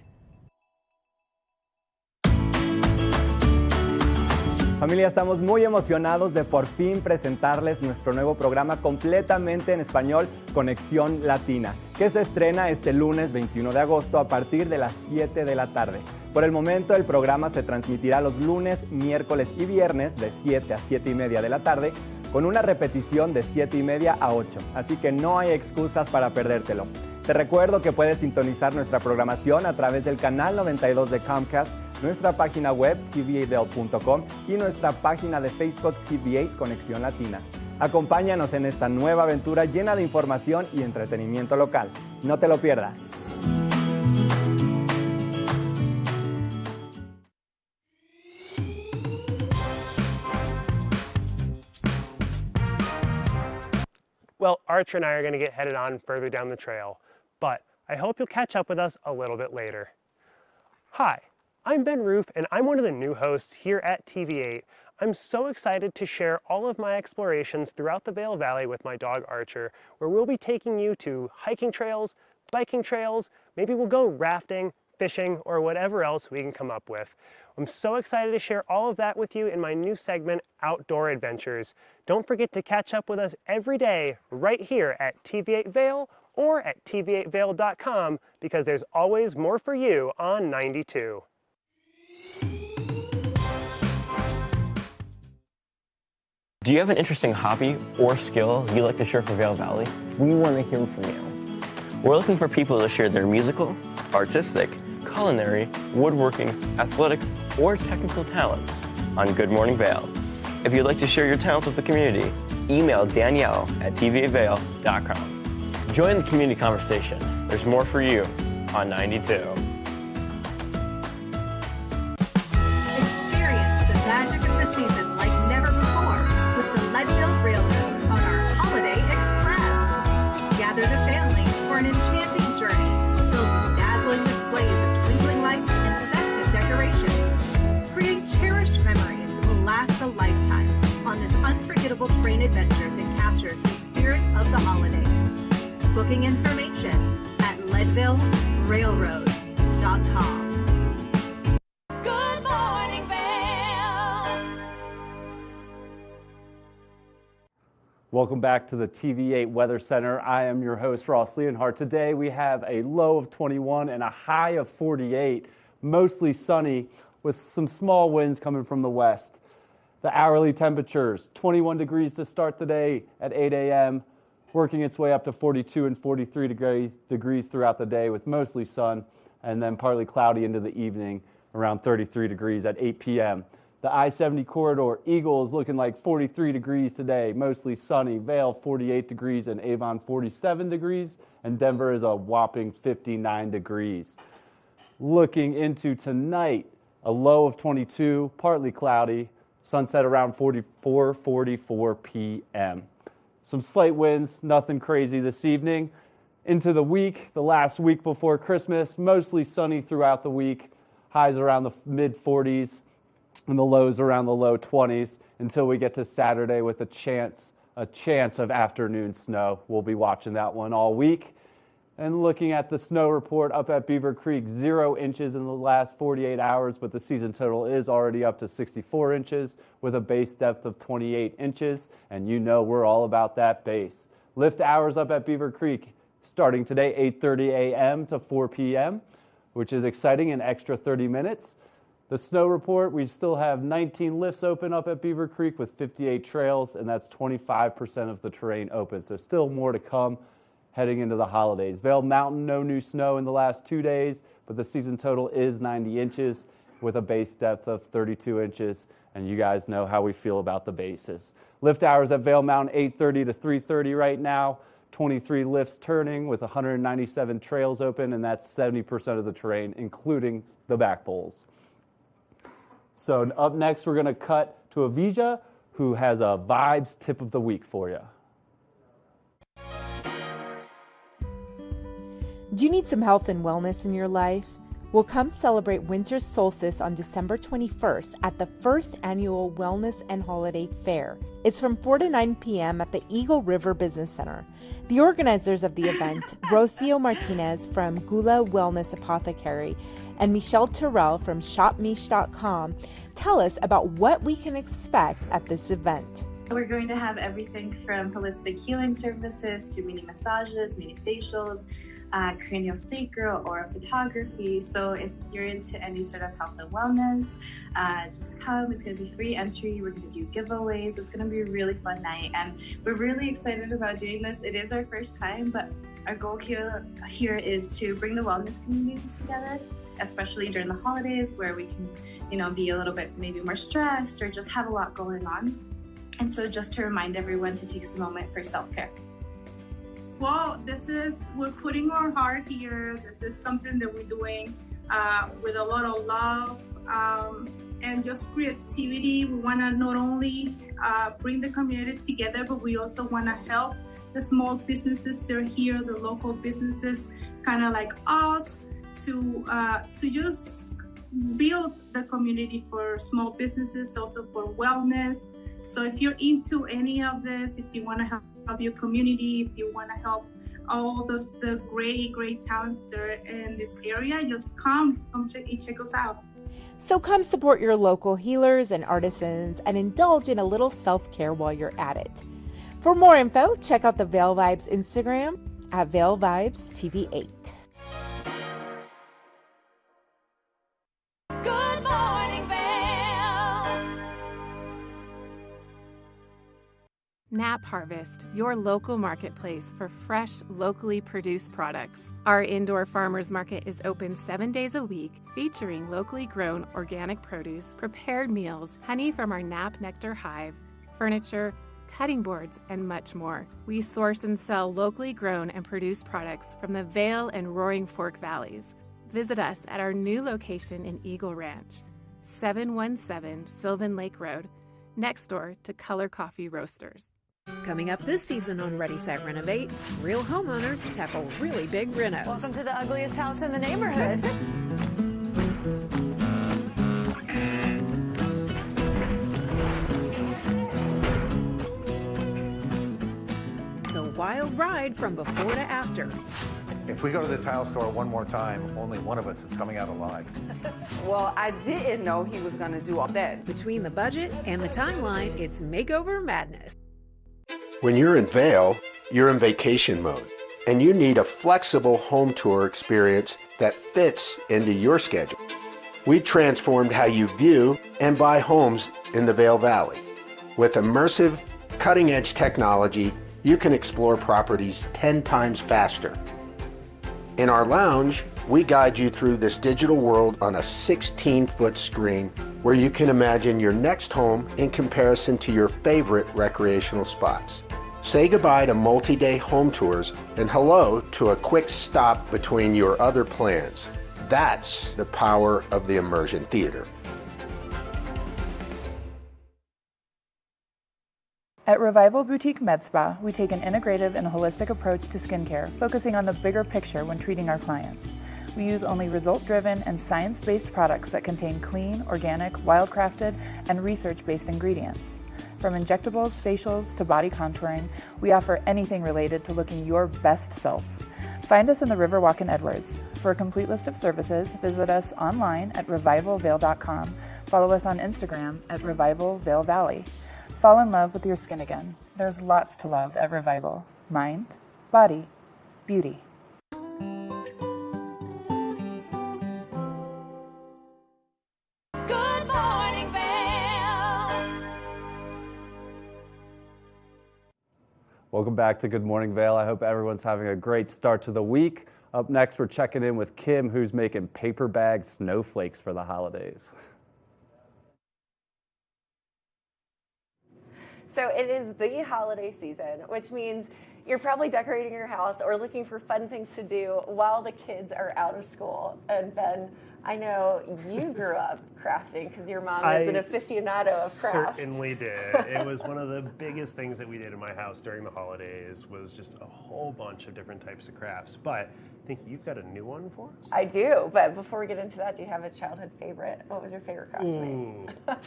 Familia, estamos muy emocionados de por fin presentarles nuestro nuevo programa completamente en español, Conexión Latina, que se estrena este lunes 21 de agosto a partir de las 7 de la tarde. Por el momento, el programa se transmitirá los lunes, miércoles y viernes de 7 a 7 y media de la tarde, con una repetición de 7 y media a 8, así que no hay excusas para perdértelo. Te recuerdo que puedes sintonizar nuestra programación a través del canal 92 de Comcast, nuestra página web tv8vail.com y nuestra página de Facebook TV8 Conexión Latina. Acompáñanos en esta nueva aventura llena de información y entretenimiento local. No te lo pierdas. Well, Archer and I are going to get headed on further down the trail, but I hope you'll catch up with us a little bit later. Hi, I'm Ben Roof, and I'm one of the new hosts here at TV8. I'm so excited to share all of my explorations throughout the Vail Valley with my dog Archer, where we'll be taking you to hiking trails, biking trails, maybe we'll go rafting, fishing, or whatever else we can come up with. I'm so excited to share all of that with you in my new segment, Outdoor Adventures. Don't forget to catch up with us every day right here at TV8 Vail or at tv8vail.com because there's always more for you on 92. Do you have an interesting hobby or skill you'd like to share for Vail Valley? We want to hear from you. We're looking for people to share their musical, artistic, culinary, woodworking, athletic, or technical talents on Good Morning Vail. If you'd like to share your talents with the community, email Danielle at tv8vail.com. Join the community conversation. There's more for you on 92. Experience the magic of the season like never before with the Leadville Railroad on our Holiday Express. Gather the family for an enchanting journey filled with dazzling displays of twinkling lights and festive decorations. Create cherished memories that will last a lifetime on this unforgettable train adventure that captures the spirit of the holidays. Booking information at leadvillerailroad.com. Good morning, Vail. Welcome back to the TV8 Weather Center. I am your host, Ross Leonhardt. Today we have a low of 21 and a high of 48, mostly sunny with some small winds coming from the west. The hourly temperatures, 21 degrees to start the day at 8 a.m., working its way up to 42 and 43 degrees throughout the day with mostly sun, and then partly cloudy into the evening, around 33 degrees at 8 p.m. The I-70 corridor, Eagle is looking like 43 degrees today, mostly sunny. Vail 48 degrees and Avon 47 degrees, and Denver is a whopping 59 degrees. Looking into tonight, a low of 22, partly cloudy, sunset around 44 p.m. Some slight winds, nothing crazy this evening. Into the week, the last week before Christmas, mostly sunny throughout the week. Highs around the mid-40s and the lows around the low 20s until we get to Saturday with a chance of afternoon snow. We'll be watching that one all week. And looking at the snow report up at Beaver Creek, 0 inches in the last 48 hours, but the season total is already up to 64 inches with a base depth of 28 inches. And you know we're all about that base. Lift hours up at Beaver Creek starting today, 8:30 a.m. to 4 p.m., which is exciting, an extra 30 minutes. The snow report, we still have 19 lifts open up at Beaver Creek with 58 trails, and that's 25% of the terrain open. So still more to come heading into the holidays. Vail Mountain, no new snow in the last 2 days, but the season total is 90 inches with a base depth of 32 inches, and you guys know how we feel about the bases. Lift hours at Vail Mountain, 8:30 to 3:30 right now, 23 lifts turning with 197 trails open, and that's 70% of the terrain, including the back bowls. So up next, we're going to cut to Avija, who has a Vibes tip of the week for you. Do you need some health and wellness in your life? Well, come celebrate winter solstice on December 21st at the first annual Wellness and Holiday Fair. It's from 4 to 9 p.m. at the Eagle River Business Center. The organizers of the event, Rocio Martinez from Gula Wellness Apothecary and Michelle Terrell from shopmish.com, tell us about what we can expect at this event. We're going to have everything from holistic healing services to mini massages, mini facials, craniosacral or photography. So if you're into any sort of health and wellness, just come. It's going to be free entry. We're going to do giveaways. It's going to be a really fun night, and we're really excited about doing this. It is our first time, but our goal here is to bring the wellness community together, especially during the holidays where we can, be a little bit maybe more stressed or just have a lot going on. And so just to remind everyone to take a moment for self-care. Well, we're putting our heart here. This is something that we're doing with a lot of love and just creativity. We want to not only bring the community together, but we also want to help the small businesses that are here, the local businesses, kind of like us, to just build the community for small businesses, also for wellness. So if you're into any of this, if you want to help your community, if you want to help all the great talents that are in this area, just come check us out. So come support your local healers and artisans and indulge in a little self-care while you're at it. For more info, check out the Vail Vibes Instagram at Vail Vibes TV8. Good morning, Vail. Nap Harvest, your local marketplace for fresh, locally produced products. Our indoor farmers market is open 7 days a week, featuring locally grown organic produce, prepared meals, honey from our Nap Nectar hive, furniture, cutting boards, and much more. We source and sell locally grown and produced products from the Vail and Roaring Fork Valleys. Visit us at our new location in Eagle Ranch, 717 Sylvan Lake Road, next door to Color Coffee Roasters. Coming up this season on Ready, Set, Renovate, real homeowners tackle really big renos. Welcome to the ugliest house in the neighborhood. It's a wild ride from before to after. If we go to the tile store one more time, only one of us is coming out alive. Well, I didn't know he was going to do all that. Between the budget and the timeline, it's makeover madness. When you're in Vail, you're in vacation mode, and you need a flexible home tour experience that fits into your schedule. We transformed how you view and buy homes in the Vail Valley. With immersive, cutting-edge technology, you can explore properties 10 times faster. In our lounge, we guide you through this digital world on a 16-foot screen where you can imagine your next home in comparison to your favorite recreational spots. Say goodbye to multi-day home tours and hello to a quick stop between your other plans. That's the power of the Immersion Theater. At Revival Boutique Med Spa, we take an integrative and holistic approach to skincare, focusing on the bigger picture when treating our clients. We use only result-driven and science-based products that contain clean, organic, wildcrafted, and research-based ingredients. From injectables, facials, to body contouring, we offer anything related to looking your best self. Find us in the Riverwalk in Edwards. For a complete list of services, visit us online at revivalvail.com. Follow us on Instagram at Revival Vail Valley. Fall in love with your skin again. There's lots to love at Revival. Mind, body, beauty. Good morning, Vail. Welcome back to Good Morning Vail. I hope everyone's having a great start to the week. Up next, we're checking in with Kim, who's making paper bag snowflakes for the holidays. So it is the holiday season, which means You're probably decorating your house or looking for fun things to do while the kids are out of school. And Ben, I know you grew up crafting because your mom is an aficionado of crafts. Certainly did. It was one of the biggest things that we did in my house during the holidays was just a whole bunch of different types of crafts. But I think you've got a new one for us? I do, but before we get into that, do you have a childhood favorite? What was your favorite craft to Ooh. make?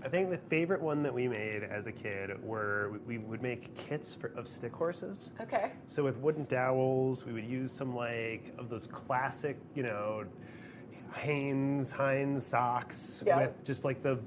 I think the favorite one that we made as a kid were we would make kits of stick horses. Okay. So with wooden dowels, we would use some like of those classic, Heinz socks with just like the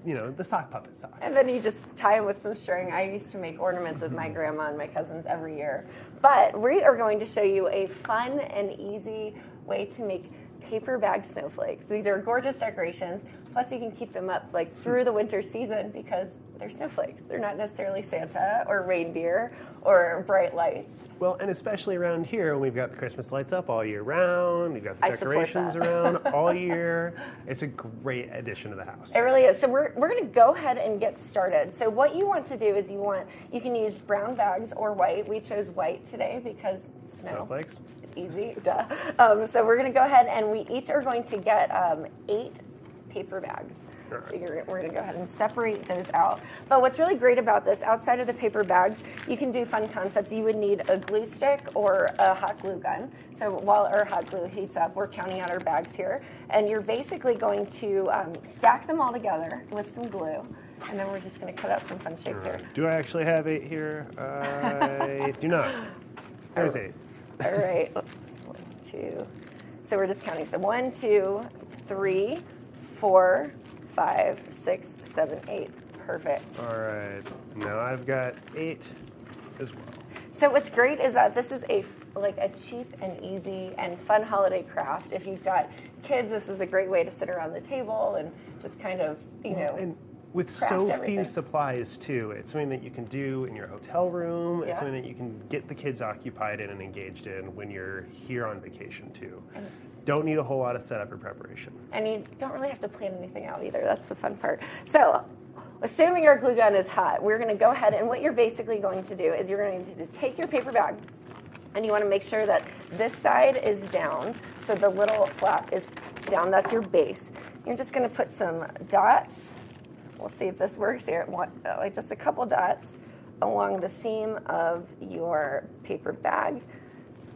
sock puppet socks. And then you just tie them with some string. I used to make ornaments with my grandma and my cousins every year. But we are going to show you a fun and easy way to make paper bag snowflakes. These are gorgeous decorations. Plus you can keep them up like through the winter season because they're snowflakes. They're not necessarily Santa or reindeer or bright lights. Well, and especially around here, when we've got the Christmas lights up all year round, we've got the decorations around all year. It's a great addition to the house. It really is. So we're going to go ahead and get started. So what you want to do is you can use brown bags or white. We chose white today because snowflakes. Easy, duh. So we're going to go ahead and we each are going to get 8 paper bags. So we're going to go ahead and separate those out. But what's really great about this, outside of the paper bags, you can do fun concepts. You would need a glue stick or a hot glue gun. So while our hot glue heats up, we're counting out our bags here. And you're basically going to stack them all together with some glue. And then we're just going to cut out some fun shapes here. Do I actually have 8 here? I do not. There's 8. All right. 1, 2. So we're just counting. So 1, 2, 3, 4, 5, 6, 7, 8. Perfect. All right. Now I've got 8 as well. So what's great is that this is a cheap and easy and fun holiday craft. If you've got kids, this is a great way to sit around the table and just kind of, And with so few supplies too, it's something that you can do in your hotel room. It's something that you can get the kids occupied in and engaged in when you're here on vacation too. Don't need a whole lot of setup or preparation. And you don't really have to plan anything out either. That's the fun part. So, assuming your glue gun is hot, we're going to go ahead and what you're basically going to do is you're going to take your paper bag and you want to make sure that this side is down. So the little flap is down. That's your base. You're just going to put some dots. We'll see if this works here. Like just a couple dots along the seam of your paper bag.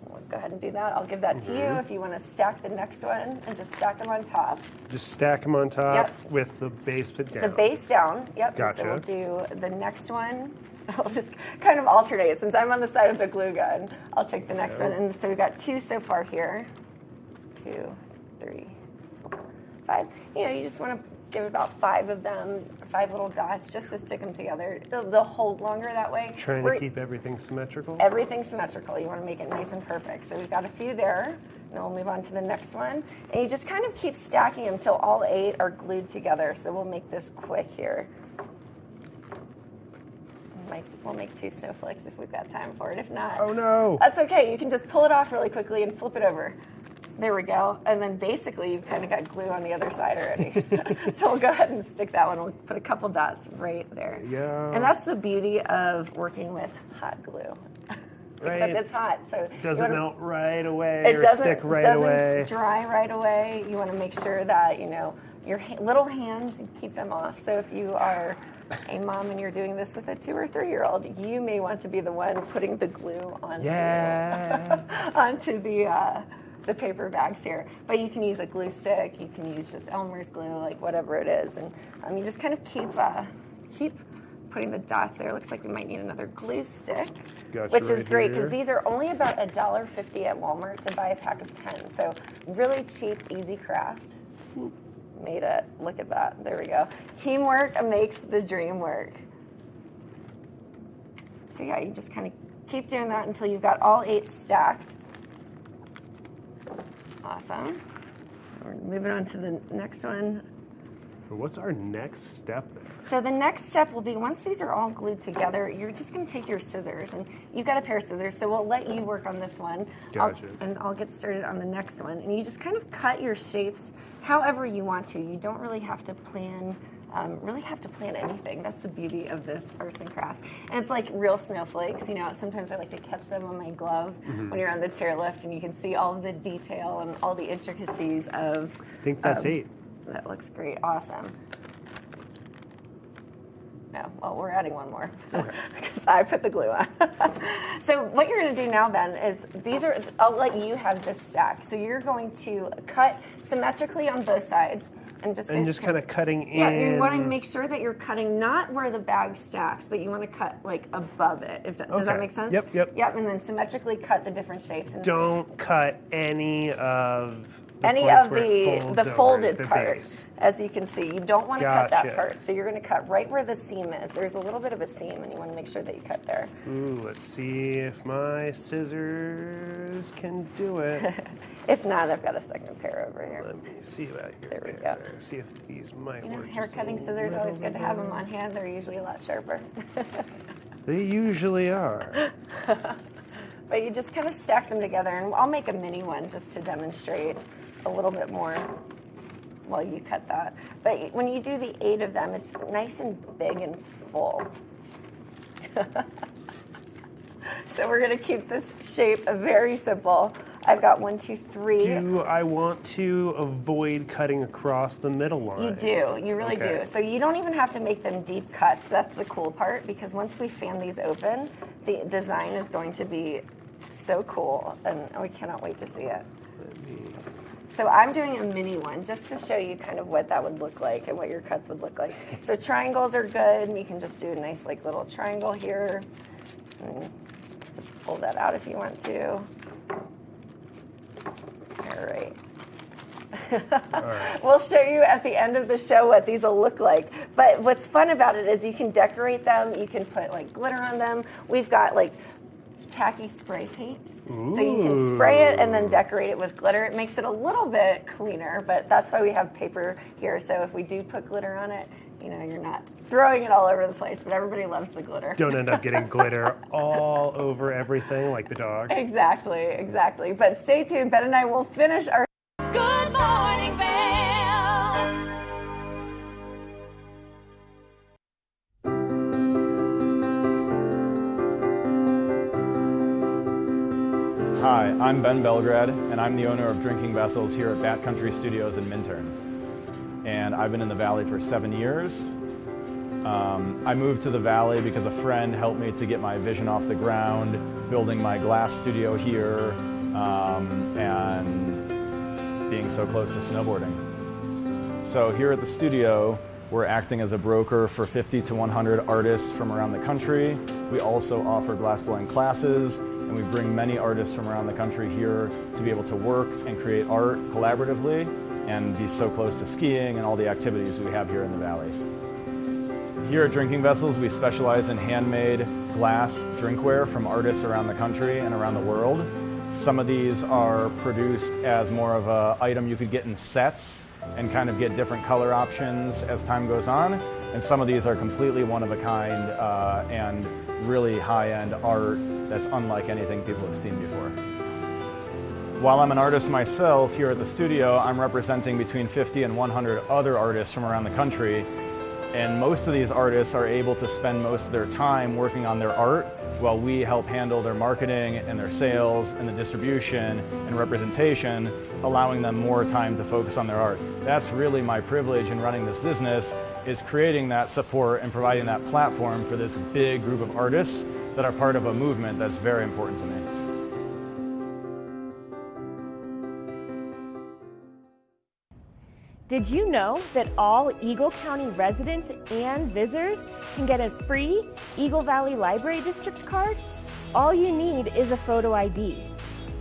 We'll go ahead and do that. I'll give that to you if you want to stack the next one and just stack them on top. Just stack them on top with the base put down. The base down, yep. Gotcha. So we'll do the next one. I'll just kind of alternate. Since I'm on the side of the glue gun, I'll take the next one. And so we've got 2 so far here. 2, 3, 4, 5. You just want to give about 5 of them, 5 little dots, just to stick them together. They'll hold longer that way. Trying to keep everything symmetrical? Everything's symmetrical. You want to make it nice and perfect. So we've got a few there. Then we'll move on to the next one. And you just kind of keep stacking them until all 8 are glued together. So we'll make this quick here. We'll make 2 snowflakes if we've got time for it. If not, oh no, that's okay. You can just pull it off really quickly and flip it over. There we go. And then basically you've kind of got glue on the other side already. So we'll go ahead and stick that one. We'll put a couple dots right there. Yeah. And that's the beauty of working with hot glue. Right. Except it's hot, so it doesn't melt right away it or doesn't, stick right doesn't away. Dry right away. You want to make sure that your little hands, keep them off. So if you are a mom and you're doing this with a 2 or 3-year-old, you may want to be the one putting the glue onto onto the paper bags here. But you can use a glue stick. You can use just Elmer's glue, like whatever it is, and you just kind of keep putting the dots there. Looks like we might need another glue stick, which is great because these are only about $1.50 at Walmart to buy a pack of 10. So really cheap, easy craft. Made it. Look at that. There we go. Teamwork makes the dream work. So yeah, you just kind of keep doing that until you've got all 8 stacked. Awesome. We're moving on to the next one. What's our next step there? So the next step will be, once these are all glued together, you're just going to take your scissors, and you've got a pair of scissors, so we'll let you work on this one. Gotcha. I'll get started on the next one. And you just kind of cut your shapes however you want to. You don't really have to plan really have to plan anything. That's the beauty of this arts and crafts. And it's like real snowflakes. You know, sometimes I like to catch them on my glove when you're on the chairlift, and you can see all of the detail and all the intricacies of. I think that's 8. That looks great. Awesome. No, well, we're adding one more because I put the glue on. So what you're going to do now, Ben, is I'll let you have this stack. So you're going to cut symmetrically on both sides. And just kind of cutting in. Yeah, you want to make sure that you're cutting not where the bag stacks, but you want to cut like above it. Does that make sense? Yep. Yep, and then symmetrically cut the different shapes. And Don't cut any of the folded part, base. as you can see. You don't want to cut that Gotcha. part. So you're going to cut right where the seam is. There's a little bit of a seam, and you want to make sure that you cut there. Ooh, let's see if my scissors can do it. If not, I've got a second pair over here. Let me see about your There we go. See if these might You know, work. hair just a cutting scissors, always good to have them little on hand. They're usually a lot sharper. bit. They usually are. But you just kind of stack them together, and I'll make a mini one just to demonstrate a little bit more while you cut that. But when you do the 8 of them, it's nice and big and full. So we're going to keep this shape very simple. I've got 1, 2, 3. Do I want to avoid cutting across the middle line? You do. You really do. So you don't even have to make them deep cuts. That's the cool part, because once we fan these open, the design is going to be so cool, and we cannot wait to see it. So I'm doing a mini one just to show you kind of what that would look like and what your cuts would look like. So triangles are good. You can just do a nice like little triangle here. And just pull that out if you want to. All right. We'll show you at the end of the show what these will look like. But what's fun about it is you can decorate them. You can put like glitter on them. We've got like tacky spray paint. So you can spray it and then decorate it with glitter. It makes it a little bit cleaner, but that's why we have paper here. So if we do put glitter on it, you know, you're not throwing it all over the place, but everybody loves the glitter. Don't end up getting glitter all over everything like the dog. Exactly. But stay tuned. Ben and I will finish our Good morning, Vail. Hi, I'm Ben Belgrad, and I'm the owner of Drinking Vessels here at Bat Country Studios in Minturn. And I've been in the Valley for 7 years. I moved to the Valley because a friend helped me to get my vision off the ground, building my glass studio here, and being so close to snowboarding. So here at the studio, we're acting as a broker for 50 to 100 artists from around the country. We also offer glassblowing classes, and we bring many artists from around the country here to be able to work and create art collaboratively and be so close to skiing and all the activities we have here in the Valley. Here at Drinking Vessels, we specialize in handmade glass drinkware from artists around the country and around the world. Some of these are produced as more of an item you could get in sets and kind of get different color options as time goes on. And some of these are completely one of a kind and really high-end art that's unlike anything people have seen before. While I'm an artist myself here at the studio, I'm representing between 50 and 100 other artists from around the country. And most of these artists are able to spend most of their time working on their art while we help handle their marketing and their sales and the distribution and representation, allowing them more time to focus on their art. That's really my privilege in running this business, is creating that support and providing that platform for this big group of artists that are part of a movement that's very important to me. Did you know that all Eagle County residents and visitors can get a free Eagle Valley Library District card? All you need is a photo ID.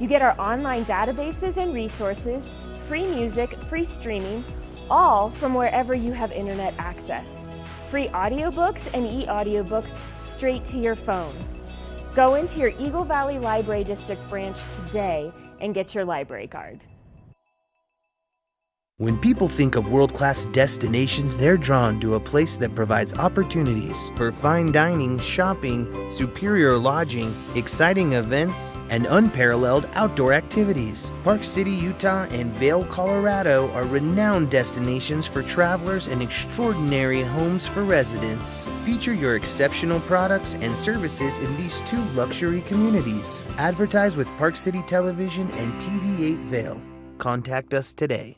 You get our online databases and resources, free music, free streaming, all from wherever you have internet access. Free audiobooks and e-audiobooks straight to your phone. Go into your Eagle Valley Library District branch today and get your library card. When people think of world-class destinations, they're drawn to a place that provides opportunities for fine dining, shopping, superior lodging, exciting events, and unparalleled outdoor activities. Park City, Utah, and Vail, Colorado are renowned destinations for travelers and extraordinary homes for residents. Feature your exceptional products and services in these two luxury communities. Advertise with Park City Television and TV8 Vail. Contact us today.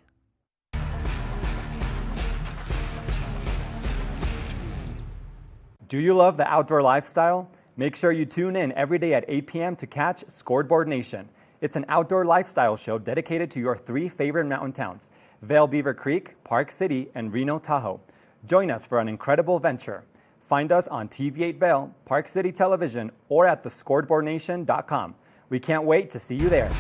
Do you love the outdoor lifestyle? Make sure you tune in every day at 8 p.m. to catch Scoreboard Nation. It's an outdoor lifestyle show dedicated to your three favorite mountain towns, Vail, Beaver Creek, Park City, and Reno, Tahoe. Join us for an incredible venture. Find us on TV8 Vail, Park City Television, or at thescoreboardnation.com. We can't wait to see you there.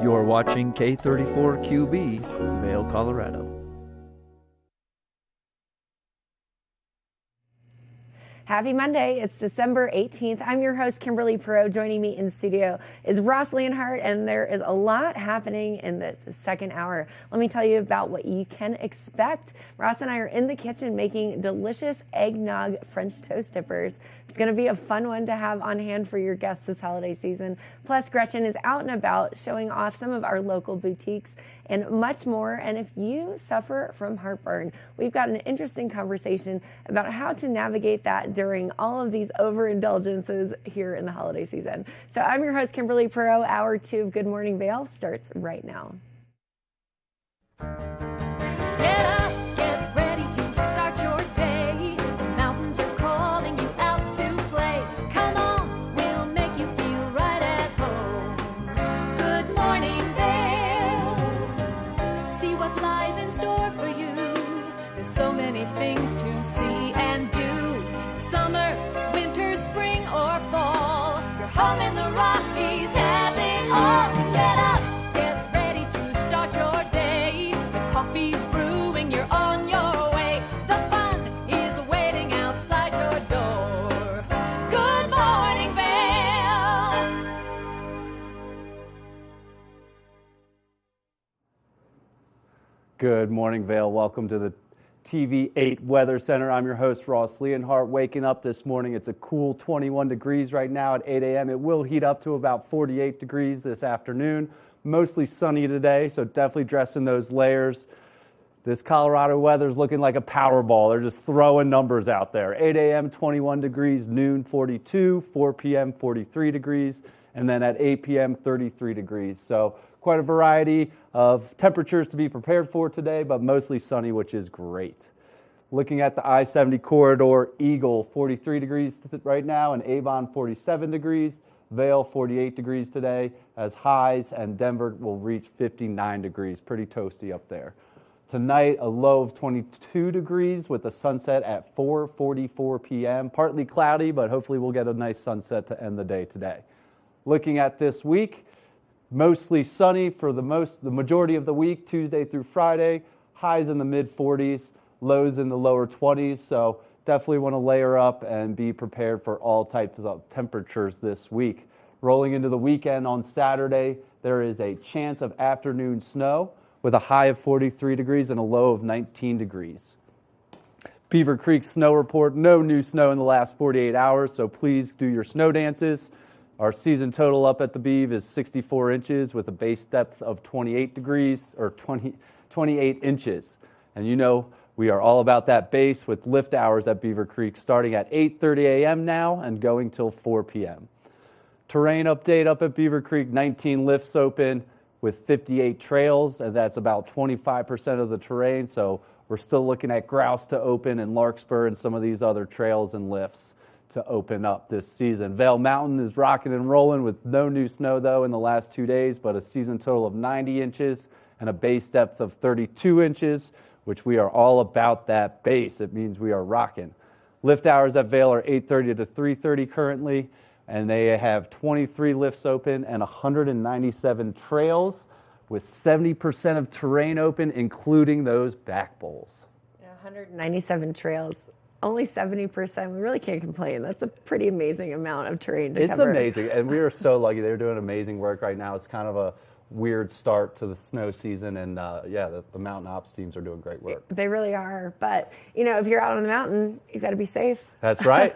You're watching K34QB, Vail, Colorado. Happy Monday. It's December 18th. I'm your host, Kimberly Perot. Joining me in studio is Ross Leonhardt, and there is a lot happening in this second hour. Let me tell you about what you can expect. Ross and I are in the kitchen making delicious eggnog French toast dippers. It's going to be a fun one to have on hand for your guests this holiday season. Plus, Gretchen is out and about showing off some of our local boutiques and much more. And if you suffer from heartburn, we've got an interesting conversation about how to navigate that during all of these overindulgences here in the holiday season. So I'm your host, Kimberly Perot. Hour 2 of Good Morning Vail starts right now. Get up, get ready to start your day. The mountains are calling you out to play. Come on, we'll make you feel right at home. Good morning, Vail. See what lies in store for you. There's so many things to see and do. Summer, winter, spring, or fall. Your home in the Rockies has it all. So get up, get ready to start your day. The coffee's brewing, you're on your way. The fun is waiting outside your door. Good morning, Vail. Good morning, Vail. Welcome to the TV8 Weather Center. I'm your host, Ross Leonhardt. Waking up this morning, it's a cool 21 degrees right now at 8 a.m. It will heat up to about 48 degrees this afternoon. Mostly sunny today, so definitely dress in those layers. This Colorado weather is looking like a Powerball. They're just throwing numbers out there. 8 a.m., 21 degrees, noon, 42, 4 p.m., 43 degrees, and then at 8 p.m., 33 degrees. So quite a variety of temperatures to be prepared for today, but mostly sunny, which is great. Looking at the I-70 corridor, Eagle 43 degrees right now, and Avon 47 degrees, Vail 48 degrees today as highs, and Denver will reach 59 degrees. Pretty toasty up there. Tonight, a low of 22 degrees with a sunset at 4:44 p.m. Partly cloudy, but hopefully we'll get a nice sunset to end the day today. Looking at this week, mostly sunny for the majority of the week, Tuesday through Friday. Highs in the mid-40s, lows in the lower 20s. So definitely want to layer up and be prepared for all types of temperatures this week. Rolling into the weekend on Saturday, there is a chance of afternoon snow with a high of 43 degrees and a low of 19 degrees. Beaver Creek snow report, no new snow in the last 48 hours, so please do your snow dances. Our season total up at the Beav is 64 inches with a base depth of 28 degrees or 28 inches. And you know, we are all about that base with lift hours at Beaver Creek starting at 8:30 a.m. now and going till 4 p.m. Terrain update up at Beaver Creek, 19 lifts open with 58 trails, and that's about 25% of the terrain. So we're still looking at grouse to open and larkspur and some of these other trails and lifts to open up this season. Vail Mountain is rocking and rolling with no new snow, though, in the last 2 days, but a season total of 90 inches and a base depth of 32 inches, which we are all about that base. It means we are rocking. Lift hours at Vail are 8:30 to 3:30 currently, and they have 23 lifts open and 197 trails with 70% of terrain open, including those back bowls. Yeah, 197 trails. Only 70%. We really can't complain. That's a pretty amazing amount of terrain to It's cover. amazing, and we are so lucky. They're doing amazing work right now. It's kind of a weird start to the snow season, and the mountain ops teams are doing great work. They really are. But, if you're out on the mountain, you've got to be safe. That's right.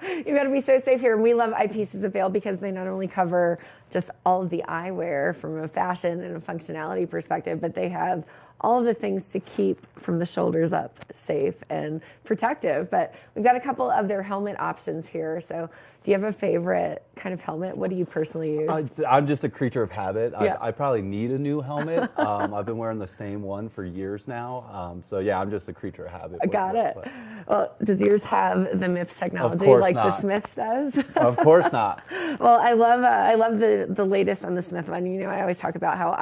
You've got to be so safe here. And we love eyepieces of Vail because they not only cover just all of the eyewear from a fashion and a functionality perspective, but they have all of the things to keep from the shoulders up safe and protective. But we've got a couple of their helmet options here. So do you have a favorite kind of helmet? What do you personally use? I'm just a creature of habit. Yeah. I probably need a new helmet. I've been wearing the same one for years now. I'm just a creature of habit. Got it. Well, does yours have the MIPS technology like not. the Smiths does? Of course not. Well, I love the latest on the Smith one. I always talk about how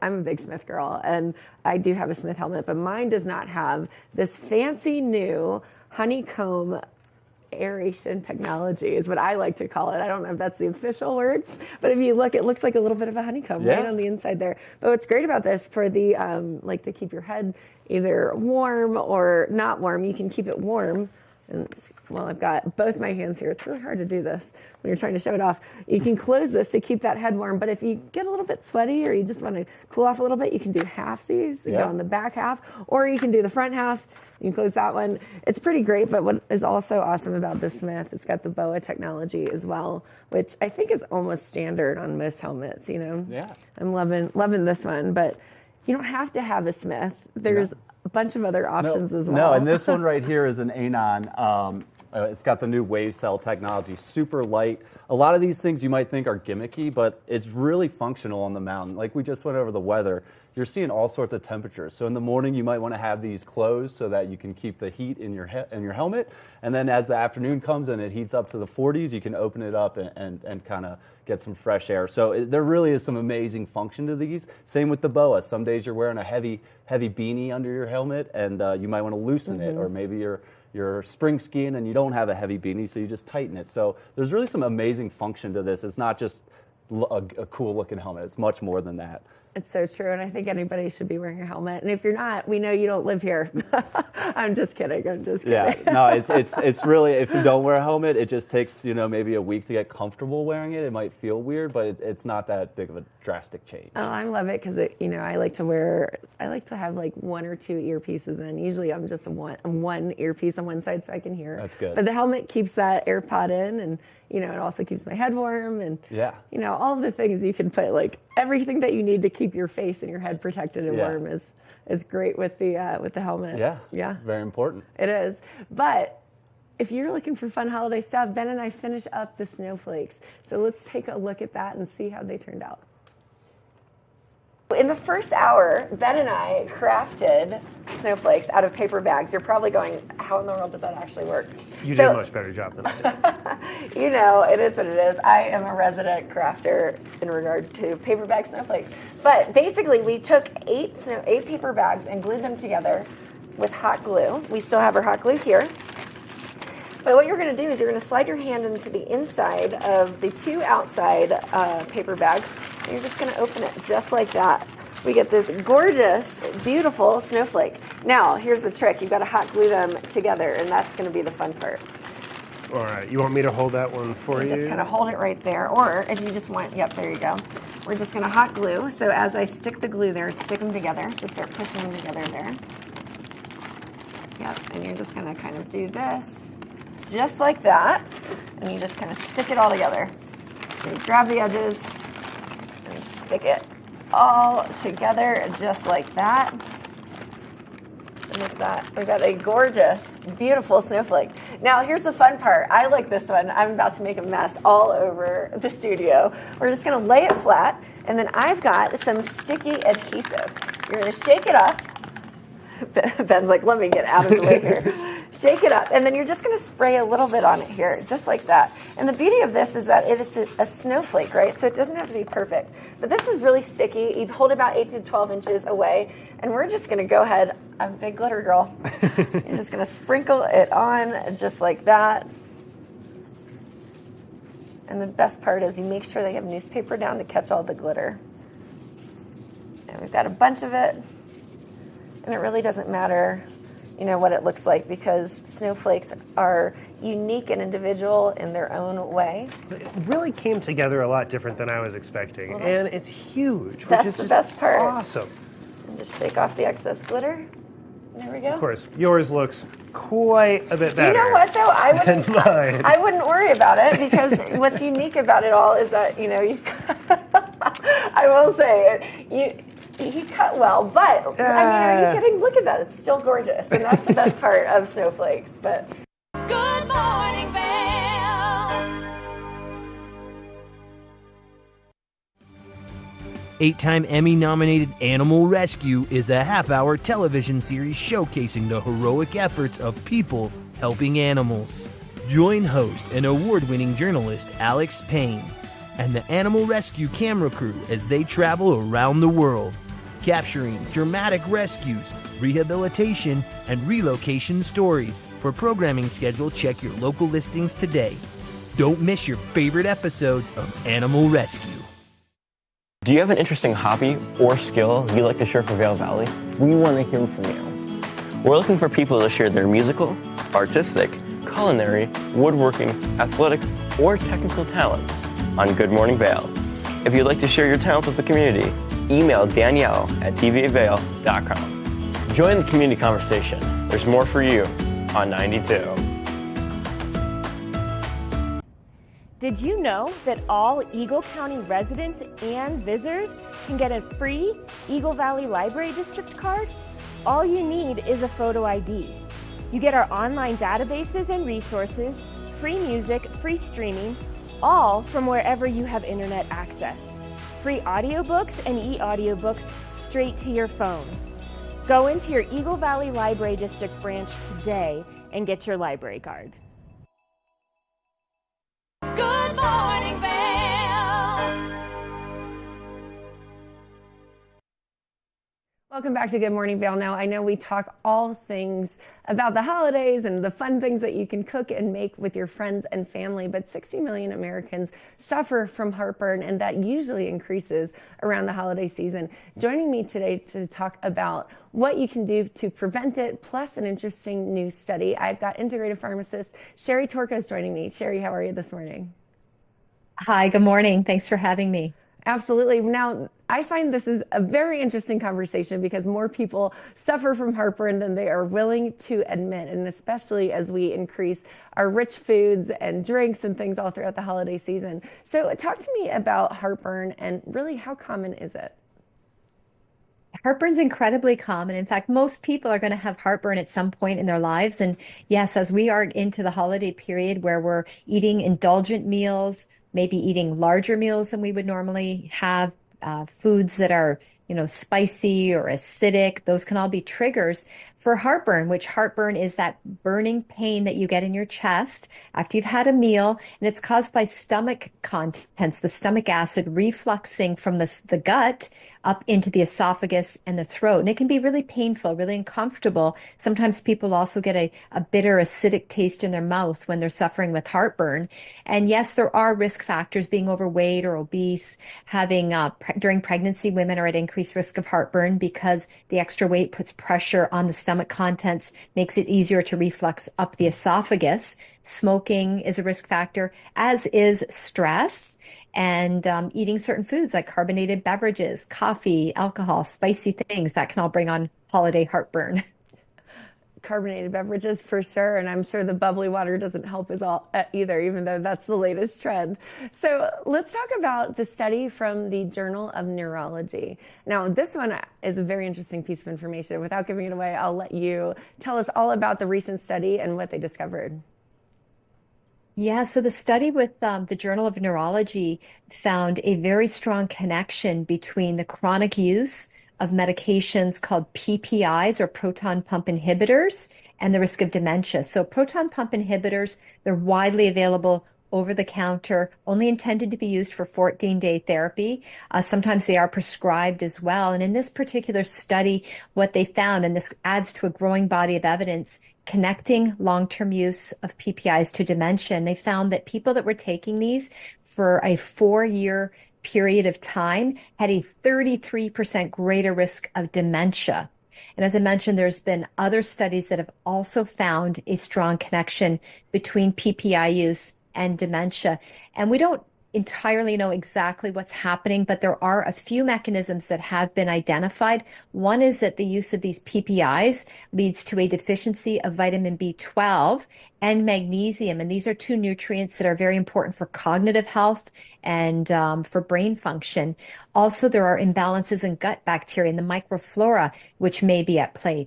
I'm a big Smith girl, and I do have a Smith helmet, but mine does not have this fancy new honeycomb aeration technology is what I like to call it. I don't know if that's the official word, but if you look, it looks like a little bit of a honeycomb right on the inside there. But what's great about this for the to keep your head either warm or not warm, you can keep it warm. And I've got both my hands here. It's really hard to do this when you're trying to show it off. You can close this to keep that head warm, but if you get a little bit sweaty or you just want to cool off a little bit, you can do halfsies, go on the back half, or you can do the front half. You can close that one. It's pretty great, but what is also awesome about the Smith, it's got the BOA technology as well, which I think is almost standard on most helmets, Yeah. I'm loving this one, but you don't have to have a Smith. There's a bunch of other options as well. No, and this one right here is an Anon. It's got the new wave cell technology, super light. A lot of these things you might think are gimmicky, but it's really functional on the mountain. Like we just went over the weather, you're seeing all sorts of temperatures. So in the morning, you might want to have these closed so that you can keep the heat in your helmet. And then as the afternoon comes and it heats up to the 40s, you can open it up and kind of get some fresh air. So there really is some amazing function to these. Same with the BOA. Some days you're wearing a heavy beanie under your helmet, and you might want to loosen it, or maybe you're spring skiing and you don't have a heavy beanie, so you just tighten it. So there's really some amazing function to this. It's not just a cool looking helmet. It's much more than that. It's so true, and I think anybody should be wearing a helmet. And if you're not, we know you don't live here. I'm just kidding. Yeah, no, it's really, if you don't wear a helmet, it just takes maybe a week to get comfortable wearing it. It might feel weird, but it's not that big of a drastic change. Oh, I love it because I like to have like one or two earpieces in. Usually I'm just one earpiece on one side so I can hear. That's good. But the helmet keeps that AirPod in, and it also keeps my head warm, and all of the things you can put, like everything that you need to keep your face and your head protected and warm is great with the helmet. Yeah, very important. It is. But if you're looking for fun holiday stuff, Ben and I finish up the snowflakes. So let's take a look at that and see how they turned out. In the first hour, Ben and I crafted snowflakes out of paper bags. You're probably going, how in the world does that actually work? You did a much better job than I did. It is what it is. I am a resident crafter in regard to paper bag snowflakes. But basically, we took 8 paper bags and glued them together with hot glue. We still have our hot glue here. But what you're going to do is you're going to slide your hand into the inside of the 2 outside paper bags, and you're just going to open it just like that. We get this gorgeous, beautiful snowflake. Now, here's the trick. You've got to hot glue them together, and that's going to be the fun part. All right, you want me to hold that one for you? Just kind of hold it right there, or if you just want, there you go. We're just going to hot glue. So as I stick the glue there, stick them together. So start pushing them together there. Yep, and you're just going to kind of do this. Just like that, and you just kind of stick it all together. So you grab the edges and stick it all together just like that. And look at that. We've got a gorgeous, beautiful snowflake. Now, here's the fun part. I like this one. I'm about to make a mess all over the studio. We're just going to lay it flat, and then I've got some sticky adhesive. You're going to shake it up. Ben's like, let me get out of the way here. Shake it up, and then you're just going to spray a little bit on it here, just like that. And the beauty of this is that it's a snowflake, right? So it doesn't have to be perfect. But this is really sticky. You hold about 8 to 12 inches away, and we're just going to go ahead. I'm a big glitter girl. You're just going to sprinkle it on just like that. And the best part is you make sure they have newspaper down to catch all the glitter. And we've got a bunch of it. And it really doesn't matter, what it looks like, because snowflakes are unique and individual in their own way. It really came together a lot different than I was expecting, Well, and it's huge, which that's is the just best part. awesome. And just shake off the excess glitter. There we go. Of course, yours looks quite a bit better. You know what, though? I than mine. I wouldn't worry about it, because what's unique about it all is that, you I will say it, you cut well, but are you kidding? Look at that. It's still gorgeous. And that's the best part of snowflakes. But Good morning, Vail. 8-time Emmy-nominated Animal Rescue is a half-hour television series showcasing the heroic efforts of people helping animals. Join host and award-winning journalist Alex Payne and the Animal Rescue camera crew as they travel around the world, capturing dramatic rescues, rehabilitation, and relocation stories. For programming schedule, check your local listings today. Don't miss your favorite episodes of Animal Rescue. Do you have an interesting hobby or skill you'd like to share for Vail Valley? We want to hear from you. We're looking for people to share their musical, artistic, culinary, woodworking, athletic, or technical talents on Good Morning Vail. If you'd like to share your talents with the community, email Danielle at tvavail.com. Join the community conversation. There's more for you on 92. Did you know that all Eagle County residents and visitors can get a free Eagle Valley Library District card? All you need is a photo ID. You get our online databases and resources, free music, free streaming, all from wherever you have internet access. Free audiobooks and e-audiobooks straight to your phone. Go into your Eagle Valley Library District branch today and get your library card. Good morning, Vail. welcome back to Good Morning Vail. Now, I know we talk all things about the holidays and the fun things that you can cook and make with your friends and family, but 60 million Americans suffer from heartburn, and that usually increases around the holiday season. Joining me today to talk about what you can do to prevent it, plus an interesting new study, I've got integrative pharmacist Sherry Torkas joining me. Sherry, how are you this morning? Hi, good morning. Thanks for having me. Absolutely. Now, I find this is a very interesting conversation because more people suffer from heartburn than they are willing to admit, and especially as we increase our rich foods and drinks and things all throughout the holiday season. So talk to me about heartburn and really how common is it? Heartburn's incredibly common. In fact, most people are going to have heartburn at some point in their lives. And yes, as we are into the holiday period where we're eating indulgent meals, maybe eating larger meals than we would normally have, foods that are, spicy or acidic, those can all be triggers for heartburn, which heartburn is that burning pain that you get in your chest after you've had a meal, and it's caused by stomach contents, the stomach acid refluxing from the gut up into the esophagus and the throat. And it can be really painful, really uncomfortable. Sometimes people also get a bitter, acidic taste in their mouth when they're suffering with heartburn. And yes, there are risk factors. Being overweight or obese, having during pregnancy, women are at increased risk of heartburn because the extra weight puts pressure on the stomach contents, makes it easier to reflux up the esophagus. Smoking is a risk factor, as is stress. And eating certain foods like carbonated beverages, coffee, alcohol, spicy things, that can all bring on holiday heartburn. Carbonated beverages for sure, and I'm sure the bubbly water doesn't help either, even though that's the latest trend. So let's talk about the study from the Journal of Neurology. Now, this one is a very interesting piece of information. Without giving it away, I'll let you tell us all about the recent study and what they discovered. Yeah, so the study with the Journal of Neurology found a very strong connection between the chronic use of medications called PPIs, or proton pump inhibitors, and the risk of dementia. So proton pump inhibitors, they're widely available over the counter, only intended to be used for 14-day therapy. Sometimes they are prescribed as well. And in this particular study, what they found, and this adds to a growing body of evidence, connecting long-term use of PPIs to dementia. And they found that people that were taking these for a 4-year period of time had a 33% greater risk of dementia. And as I mentioned, there's been other studies that have also found a strong connection between PPI use and dementia. And we don't entirely know exactly what's happening, but there are a few mechanisms that have been identified. One is that the use of these PPIs leads to a deficiency of vitamin B12 and magnesium. And these are two nutrients that are very important for cognitive health and for brain function. Also, there are imbalances in gut bacteria and the microflora, which may be at play.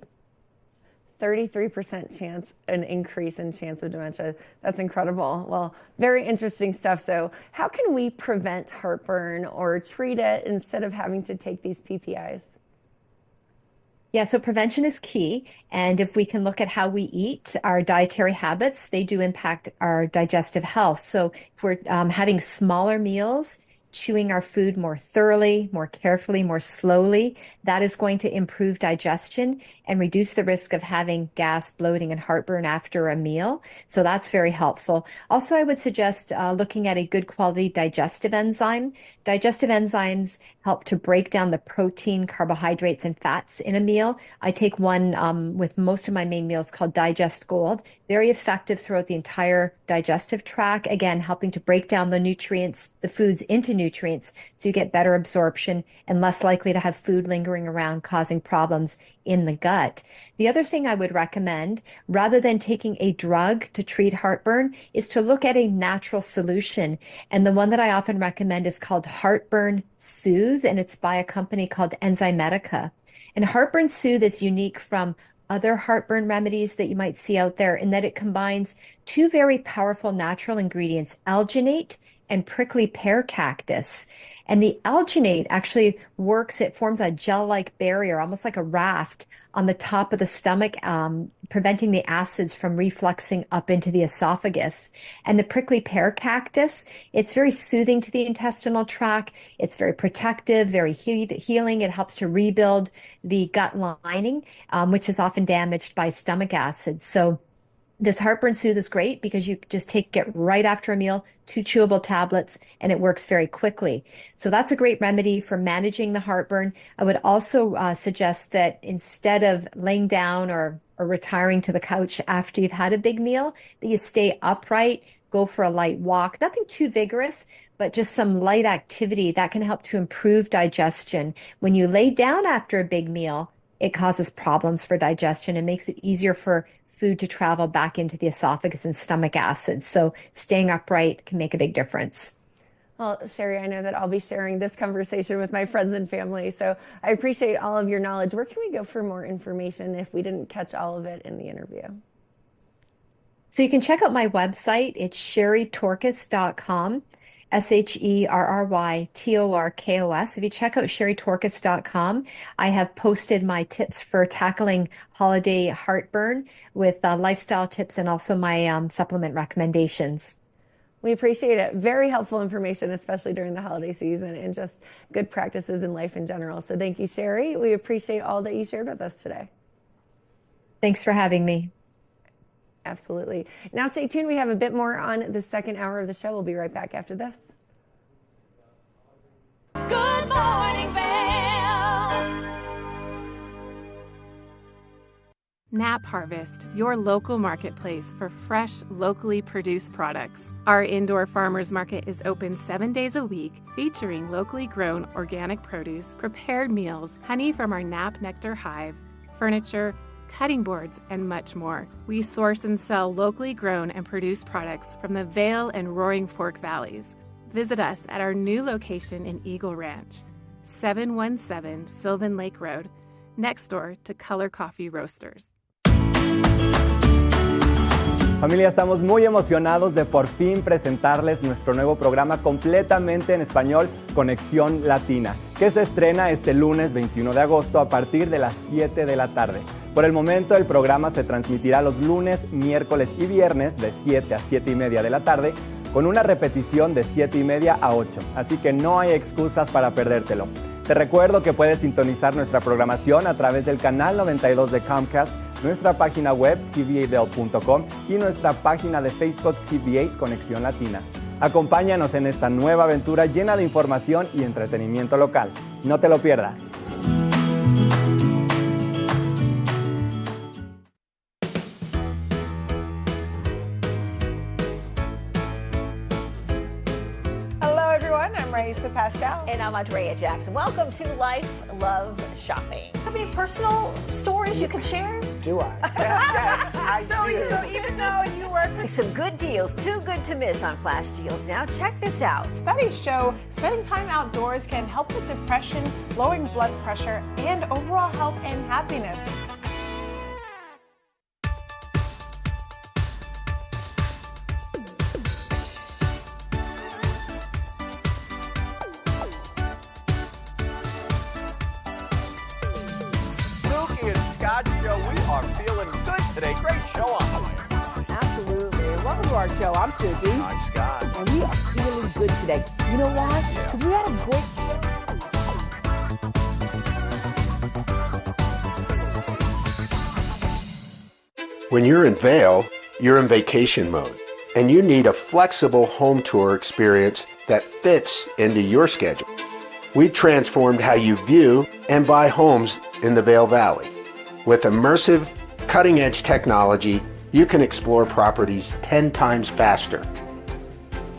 33% chance, an increase in chance of dementia. That's incredible. Well, very interesting stuff. So how can we prevent heartburn or treat it instead of having to take these PPIs? Yeah, so prevention is key. And if we can look at how we eat, our dietary habits, they do impact our digestive health. So if we're having smaller meals, chewing our food more thoroughly, more carefully, more slowly, that is going to improve digestion and reduce the risk of having gas, bloating, and heartburn after a meal. So that's very helpful. Also, I would suggest looking at a good quality digestive enzyme. Digestive enzymes help to break down the protein, carbohydrates, and fats in a meal. I take one with most of my main meals called Digest Gold. Very effective throughout the entire digestive tract. Again, helping to break down the nutrients, the foods into nutrients, so you get better absorption and less likely to have food lingering around causing problems in the gut. The other thing I would recommend, rather than taking a drug to treat heartburn, is to look at a natural solution. And the one that I often recommend is called Heartburn Soothe, and it's by a company called Enzymatica. And Heartburn Soothe is unique from other heartburn remedies that you might see out there in that it combines two very powerful natural ingredients, alginate and prickly pear cactus. And the alginate actually works, it forms a gel-like barrier, almost like a raft on the top of the stomach, preventing the acids from refluxing up into the esophagus. And the prickly pear cactus, it's very soothing to the intestinal tract. It's very protective, very healing. It helps to rebuild the gut lining, which is often damaged by stomach acids. So this Heartburn Soothe is great because you just take it right after a meal, 2 chewable tablets, and it works very quickly. So that's a great remedy for managing the heartburn. I would also suggest that instead of laying down or retiring to the couch after you've had a big meal, that you stay upright, go for a light walk, nothing too vigorous, but just some light activity that can help to improve digestion. When you lay down after a big meal, it causes problems for digestion and makes it easier for food to travel back into the esophagus and stomach acids. So staying upright can make a big difference. Well, Sherry, I know that I'll be sharing this conversation with my friends and family, so I appreciate all of your knowledge. Where can we go for more information if we didn't catch all of it in the interview? So you can check out my website. It's sherrytorkos.com. SherryTorkos. If you check out sherrytorkos.com, I have posted my tips for tackling holiday heartburn with lifestyle tips and also my supplement recommendations. We appreciate it. Very helpful information, especially during the holiday season and just good practices in life in general. So thank you, Sherry. We appreciate all that you shared with us today. Thanks for having me. Absolutely. Now stay tuned. We have a bit more on the second hour of the show. We'll be right back after this. Good morning, Vail. Nap Harvest, your local marketplace for fresh, locally produced products. Our indoor farmers market is open 7 days a week, featuring locally grown organic produce, prepared meals, honey from our Nap Nectar hive, furniture, cutting boards, and much more. We source and sell locally grown and produced products from the Vail and Roaring Fork Valleys. Visit us at our new location in Eagle Ranch, 717 Sylvan Lake Road, next door to Color Coffee Roasters. Familia, estamos muy emocionados de por fin presentarles nuestro nuevo programa completamente en español, Conexión Latina, que se estrena este lunes 21 de agosto a partir de las 7 de la tarde. Por el momento, el programa se transmitirá los lunes, miércoles y viernes de 7 a 7 y media de la tarde, con una repetición de 7 y media a 8, así que no hay excusas para perdértelo. Te recuerdo que puedes sintonizar nuestra programación a través del canal 92 de Comcast, nuestra página web tvavail.com y nuestra página de Facebook TVA Conexión Latina. Acompáñanos en esta nueva aventura llena de información y entretenimiento local. No te lo pierdas. Raisa Pascal. And I'm Andrea Jackson. Welcome to Life, Love, Shopping. How many personal stories you can share? Do I? Yes, I do. So even though you work for... Some good deals, too good to miss on Flash Deals. Now check this out. Studies show spending time outdoors can help with depression, lowering blood pressure, and overall health and happiness. Show. We are feeling good today. Great show on the way. Absolutely. Welcome to our show. I'm Susie. I'm Scott. And we are feeling good today. You know why? Because we had a great show. When you're in Vail, you're in vacation mode, and you need a flexible home tour experience that fits into your schedule. We've transformed how you view and buy homes in the Vail Valley. With immersive, cutting-edge technology, you can explore properties 10 times faster.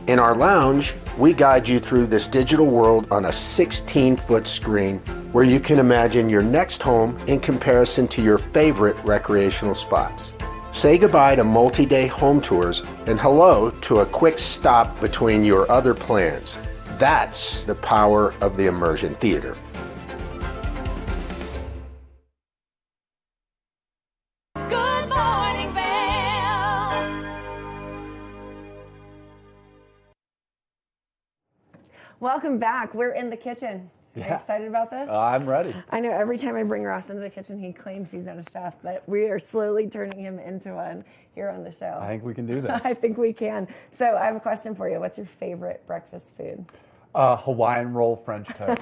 In our lounge, we guide you through this digital world on a 16-foot screen where you can imagine your next home in comparison to your favorite recreational spots. Say goodbye to multi-day home tours and hello to a quick stop between your other plans. That's the power of the Immersion Theater. Good morning, Vail. Welcome back. We're in the kitchen. Are you excited about this? I'm ready. I know every time I bring Ross into the kitchen, he claims he's not a chef, but we are slowly turning him into one here on the show. I think we can do this. I think we can. So I have a question for you. What's your favorite breakfast food? Hawaiian roll French toast.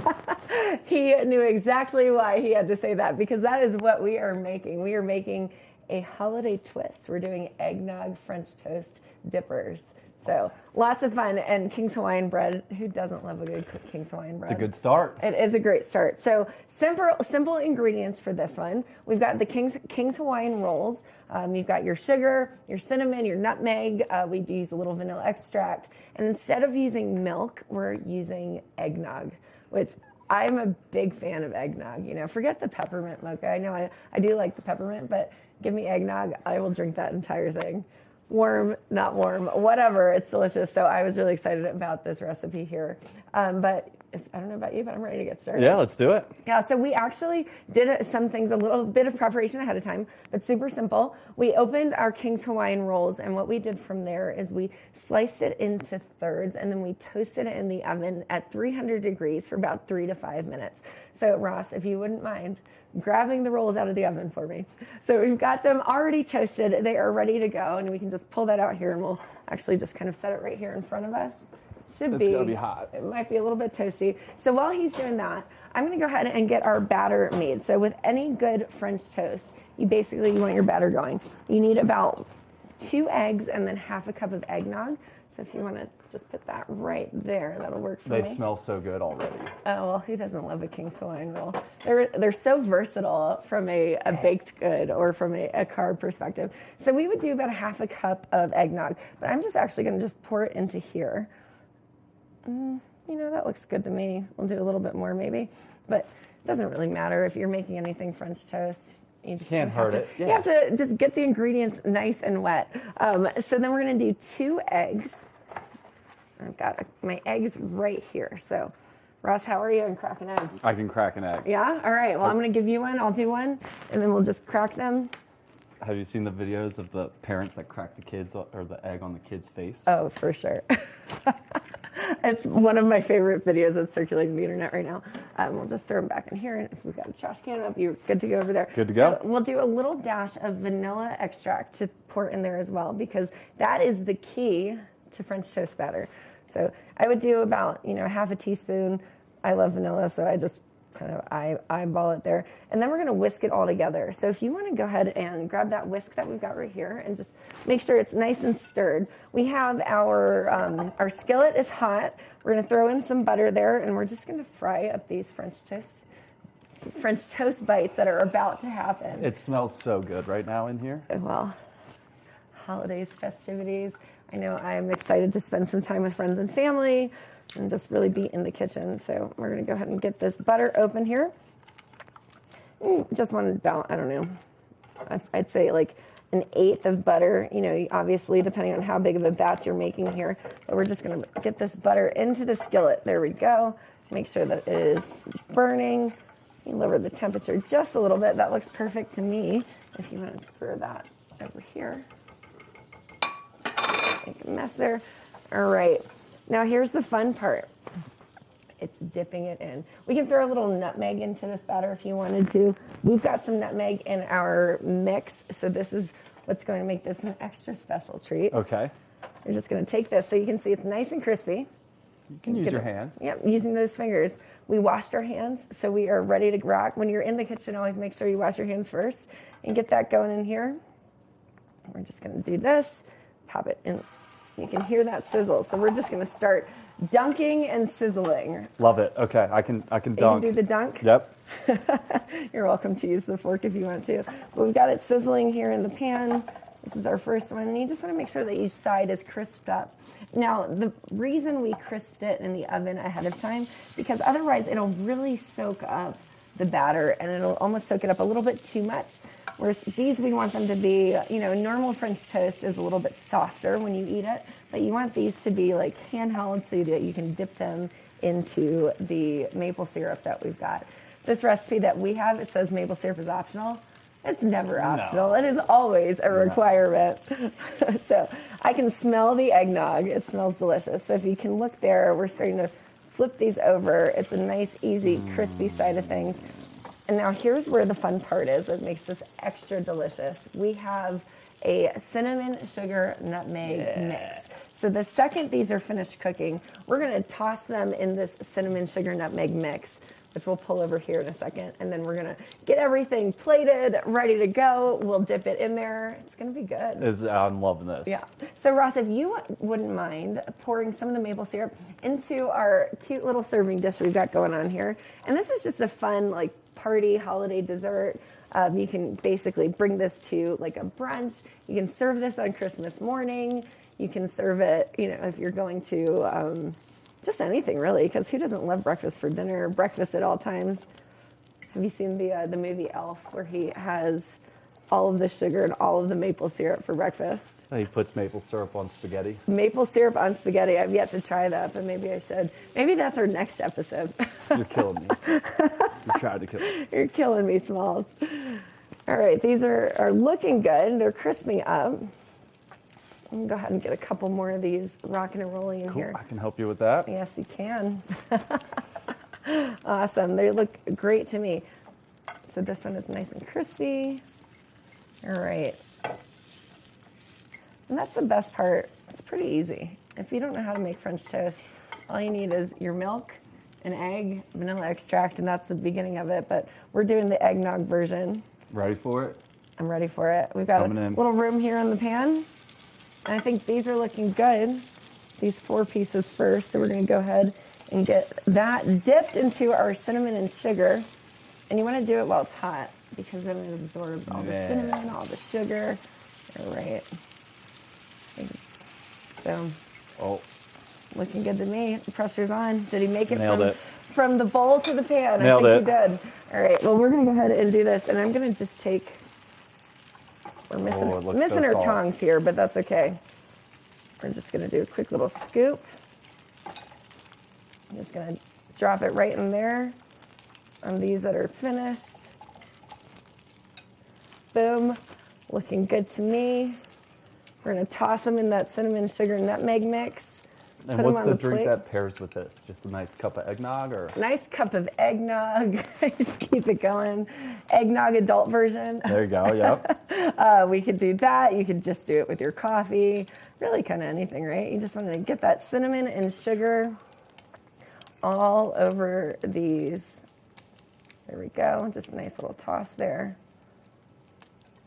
He knew exactly why he had to say that, because that is what we are making. We are making a holiday twist. We're doing eggnog French toast dippers. So lots of fun. And King's Hawaiian bread. Who doesn't love a good King's Hawaiian bread? It's a good start. It is a great start. So simple ingredients for this one. We've got the King's Hawaiian rolls. You've got your sugar, your cinnamon, your nutmeg. We use a little vanilla extract. And instead of using milk, we're using eggnog, which I'm a big fan of eggnog. You know, forget the peppermint mocha. I know I do like the peppermint, but give me eggnog. I will drink that entire thing. Warm, not warm, whatever. It's delicious. So I was really excited about this recipe here. But I don't know about you, but I'm ready to get started. Yeah, let's do it. Yeah, so we actually did some things, a little bit of preparation ahead of time, but super simple. We opened our King's Hawaiian rolls, and what we did from there is we sliced it into thirds, and then we toasted it in the oven at 300 degrees for about 3 to 5 minutes. So Ross, if you wouldn't mind grabbing the rolls out of the oven for me. So we've got them already toasted. They are ready to go, and we can just pull that out here, and we'll actually just kind of set it right here in front of us. It's gonna be hot. It might be a little bit toasty. So while he's doing that, I'm gonna go ahead and get our batter made. So with any good French toast, you want your batter going. You need about 2 eggs and then half a cup of eggnog. So if you want to just put that right there, that'll work for me. They smell so good already. Oh, well, who doesn't love a King's Hawaiian roll? They're so versatile from a baked good or from a carb perspective. So we would do about a half a cup of eggnog, but I'm just actually going to just pour it into here. You know, that looks good to me. We'll do a little bit more maybe, but it doesn't really matter if you're making anything French toast. You just can't hurt it. You have to just get the ingredients nice and wet. So then we're going to do 2 eggs. I've got my eggs right here. So, Ross, how are you in cracking eggs? I can crack an egg. Yeah? All right. Well, I'm going to give you one. I'll do one, and then we'll just crack them. Have you seen the videos of the parents that crack the kids or the egg on the kid's face? Oh, for sure. It's one of my favorite videos that's circulating the internet right now. We'll just throw them back in here. And if we've got a trash can up, you're good to go over there. Good to go. So we'll do a little dash of vanilla extract to pour in there as well, because that is the key to French toast batter. So I would do about, half a teaspoon. I love vanilla, so I just kind of eyeball it there. And then we're going to whisk it all together. So if you want to go ahead and grab that whisk that we've got right here and just make sure it's nice and stirred. We have our skillet is hot. We're going to throw in some butter there, and we're just going to fry up these French toast bites that are about to happen. It smells so good right now in here. Well, holidays, festivities. I know I'm excited to spend some time with friends and family. and just really be in the kitchen. So we're going to go ahead and get this butter open here. Just wanted about, I don't know, I'd say like an eighth of butter, you know, obviously depending on how big of a batch you're making here. But we're just going to get this butter into the skillet. There we go. Make sure that it is burning. You lower the temperature just a little bit. That looks perfect to me. If you want to throw that over here. Make a mess there. All right. Now here's the fun part. It's dipping it in. We can throw a little nutmeg into this batter if you wanted to. We've got some nutmeg in our mix, so this is what's going to make this an extra special treat. Okay. You're just going to take this so you can see it's nice and crispy. You can use your hands. Yep, using those fingers. We washed our hands, so we are ready to rock. When you're in the kitchen, always make sure you wash your hands first and get that going in here. We're just going to do this, pop it in. You can hear that sizzle, so we're just going to start dunking and sizzling. Love it. Okay, I can dunk. You can do the dunk? Yep. You're welcome to use the fork if you want to. But we've got it sizzling here in the pan. This is our first one, and you just want to make sure that each side is crisped up. Now, the reason we crisped it in the oven ahead of time, because otherwise it'll really soak up the batter, and it'll almost soak it up a little bit too much. Whereas these, we want them to be, you know, normal French toast is a little bit softer when you eat it, but you want these to be like handheld so that you can dip them into the maple syrup that we've got. This recipe that we have, it says maple syrup is optional. It's never optional. It is always a requirement. So I can smell the eggnog. It smells delicious. So if you can look there, we're starting to flip these over. It's a nice, easy, crispy side of things. And now here's where the fun part is that makes this extra delicious. We have a cinnamon, sugar, nutmeg mix. So the second these are finished cooking, we're going to toss them in this cinnamon, sugar, nutmeg mix, which we'll pull over here in a second. And then we're going to get everything plated, ready to go. We'll dip it in there. It's going to be good. I'm loving this. Yeah. So Ross, if you wouldn't mind pouring some of the maple syrup into our cute little serving dish we've got going on here. And this is just a fun, like, party holiday dessert. You can basically bring this to like a brunch. You can serve this on Christmas morning. You can serve it, you know, if you're going to just anything really, because who doesn't love breakfast for dinner, breakfast at all times? Have you seen the movie Elf, where he has all of the sugar and all of the maple syrup for breakfast? He puts maple syrup on spaghetti. Maple syrup on spaghetti. I've yet to try that, but maybe I should. Maybe that's our next episode. You're killing me. You're trying to kill me. You're killing me, Smalls. All right, these are looking good. They're crisping up. I'm going to go ahead and get a couple more of these rocking and rolling in here. I can help you with that. Yes, you can. Awesome. They look great to me. So this one is nice and crispy. All right. And that's the best part. It's pretty easy. If you don't know how to make French toast, all you need is your milk, an egg, vanilla extract, and that's the beginning of it. But we're doing the eggnog version. Ready for it? I'm ready for it. We've got a little room here on the pan. And I think these are looking good. These 4 pieces first. So we're going to go ahead and get that dipped into our cinnamon and sugar. And you want to do it while it's hot, because then it absorbs all the cinnamon, all the sugar. All right. Boom. Oh. Looking good to me. The pressure's on. Did he make it from the bowl to the pan? Nailed I think it. he did. All right. Well, we're going to go ahead and do this. And I'm going to just take... We're missing our tongs here, but that's okay. We're just going to do a quick little scoop. I'm just going to drop it right in there on these that are finished. Boom. Looking good to me. We're going to toss them in that cinnamon, sugar, nutmeg mix. And what's the drink that pairs with this? Just a nice cup of eggnog, or? Nice cup of eggnog. Just keep it going. Eggnog adult version. There you go, yep. We could do that. You could just do it with your coffee. Really kind of anything, right? You just want to get that cinnamon and sugar all over these. There we go. Just a nice little toss there.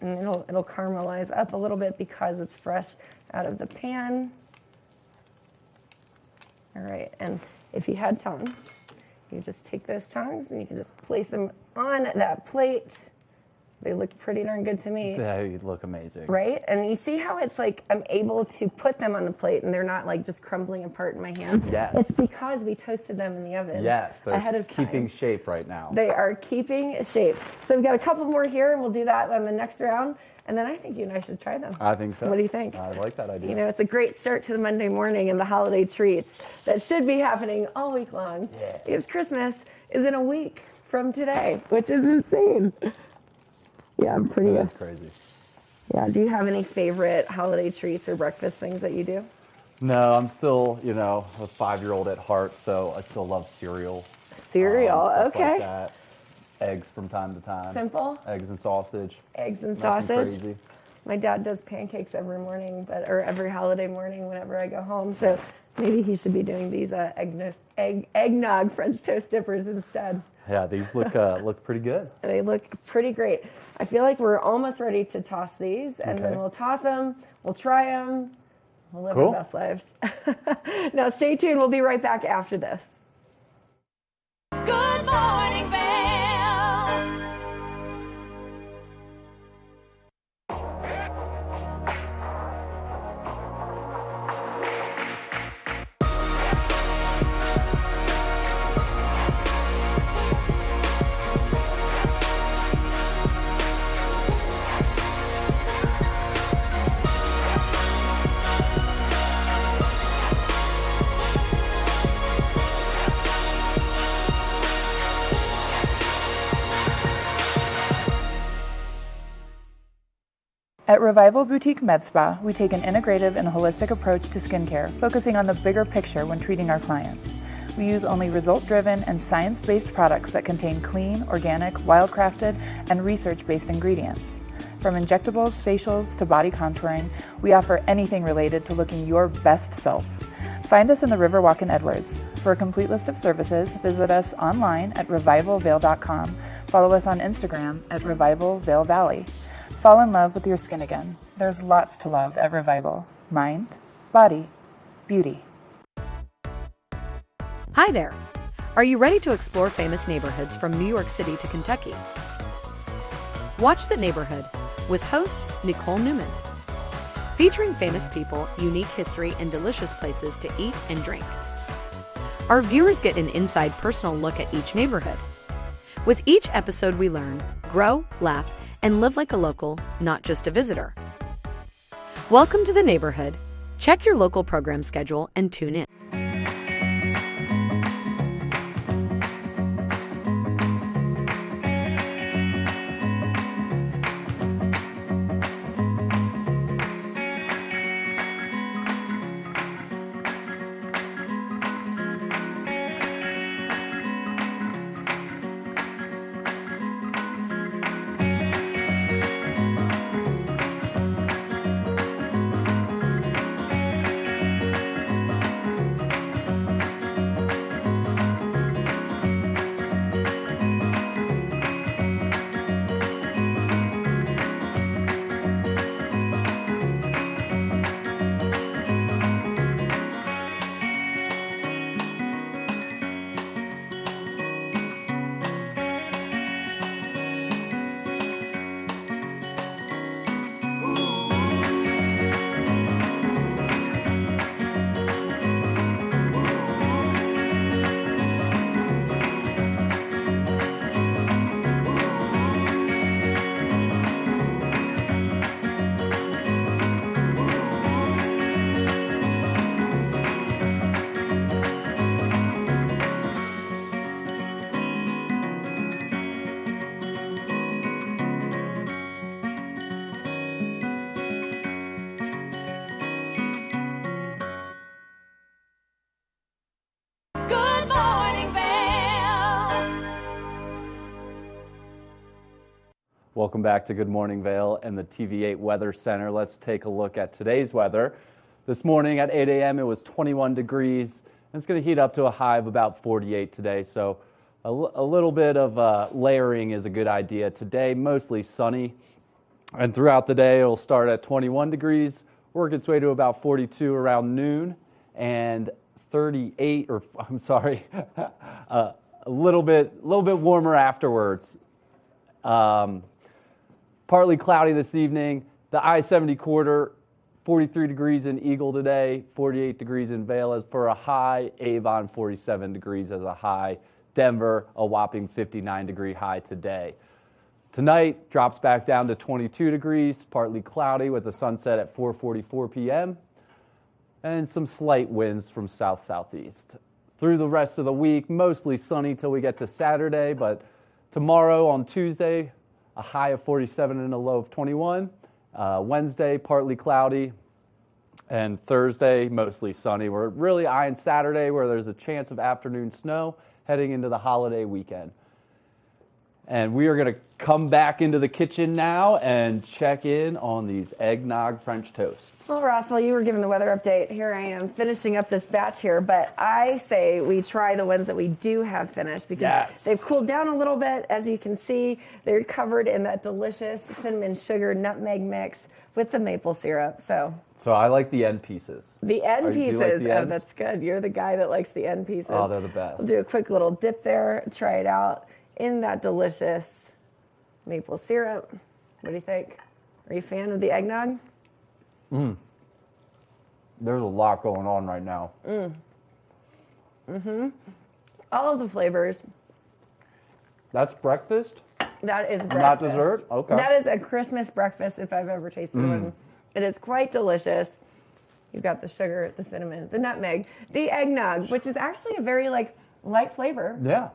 And it'll caramelize up a little bit because it's fresh out of the pan. All right, and if you had tongs, you just take those tongs and you can just place them on that plate. They look pretty darn good to me. They look amazing. Right? And you see how it's like I'm able to put them on the plate and they're not like just crumbling apart in my hand? Yes. It's because we toasted them in the oven Yes, they're ahead of time. keeping shape right now. They are keeping shape. So we've got a couple more here and we'll do that on the next round. And then I think you and I should try them. I think so. What do you think? I like that idea. You know, it's a great start to the Monday morning and the holiday treats that should be happening all week long. Yeah. Because Christmas is in a week from today, which is insane. Yeah, I'm pretty That's crazy. Yeah, do you have any favorite holiday treats or breakfast things that you do? No, I'm still, a 5-year-old at heart, so I still love cereal. Cereal, Stuff okay. Like that. Eggs from time to time. Simple? Eggs and sausage. Eggs and Nothing sausage. Crazy. My dad does pancakes every morning, or every holiday morning whenever I go home. So maybe he should be doing these eggnog French toast dippers instead. Yeah, these look pretty good. They look pretty great. I feel like we're almost ready to toss these, and then we'll toss them, we'll try them, we'll live our best lives. Now stay tuned, we'll be right back after this. Good morning, Vail. At Revival Boutique Med Spa, we take an integrative and holistic approach to skincare, focusing on the bigger picture when treating our clients. We use only result-driven and science-based products that contain clean, organic, wildcrafted, and research-based ingredients. From injectables, facials, to body contouring, we offer anything related to looking your best self. Find us in the Riverwalk in Edwards. For a complete list of services, visit us online at revivalvail.com. Follow us on Instagram at Revival Vail Valley. Fall in love with your skin again. There's lots to love at Revival. Mind, body, beauty. Hi there. Are you ready to explore famous neighborhoods from New York City to Kentucky? Watch The Neighborhood with host Nicole Newman. Featuring famous people, unique history, and delicious places to eat and drink. Our viewers get an inside personal look at each neighborhood. With each episode we learn, grow, laugh, and live like a local, not just a visitor. Welcome to The Neighborhood. Check your local program schedule and tune in. Good morning, Vail. Welcome back to Good Morning Vail and the TV8 Weather Center. Let's take a look at today's weather. This morning at 8 a.m. it was 21 degrees. And it's going to heat up to a high of about 48 today. So a little bit of layering is a good idea. Today, mostly sunny. And throughout the day, it'll start at 21 degrees, work its way to about 42 around noon, and 38, or I'm sorry, a little bit warmer afterwards. Partly cloudy this evening. The I-70 corridor, 43 degrees in Eagle today, 48 degrees in Vail as for a high. Avon, 47 degrees as a high. Denver, a whopping 59-degree high today. Tonight drops back down to 22 degrees, partly cloudy with a sunset at 4:44 p.m. and some slight winds from south-southeast. Through the rest of the week, mostly sunny till we get to Saturday, but tomorrow on Tuesday, a high of 47 and a low of 21. Wednesday, partly cloudy, and Thursday, mostly sunny. We're really eyeing Saturday where there's a chance of afternoon snow heading into the holiday weekend. And we are going to come back into the kitchen now and check in on these eggnog French toasts. Well, Ross, while you were giving the weather update, here I am finishing up this batch here, but I say we try the ones that we do have finished because they've cooled down a little bit. As you can see, they're covered in that delicious cinnamon sugar nutmeg mix with the maple syrup. So I like the end pieces. the end Do you pieces, like the oh, ends? that's good. You're the guy that likes the end pieces. Oh, they're the best. I'll do a quick little dip there, try it out in that delicious maple syrup. What do you think? Are you a fan of the eggnog? There's a lot going on right now. All of the flavors. That's breakfast? That is breakfast. Not dessert? Okay. That is a Christmas breakfast if I've ever tasted one. It is quite delicious. You've got the sugar, the cinnamon, the nutmeg, the eggnog, which is actually a very light flavor. Yeah.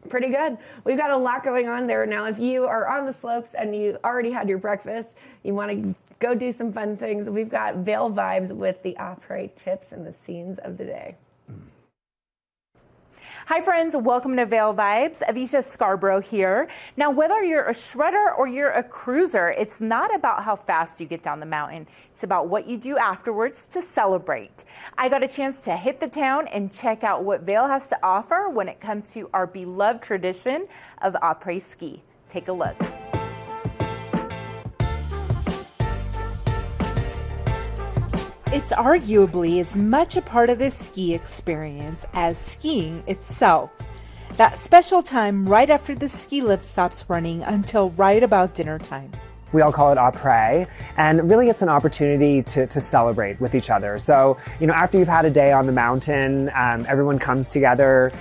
Pretty good. We've got a lot going on there. Now, if you are on the slopes and you already had your breakfast, you want to go do some fun things, we've got Vail Vibes with the après tips and the scenes of the day. Hi friends, welcome to Vail Vibes. Avisha Scarborough here. Now, whether you're a shredder or you're a cruiser, it's not about how fast you get down the mountain. It's about what you do afterwards to celebrate. I got a chance to hit the town and check out what Vail has to offer when it comes to our beloved tradition of après ski. Take a look. It's arguably as much a part of the ski experience as skiing itself. That special time right after the ski lift stops running until right about dinner time. We all call it après, and really it's an opportunity to celebrate with each other. So, after you've had a day on the mountain, everyone comes together,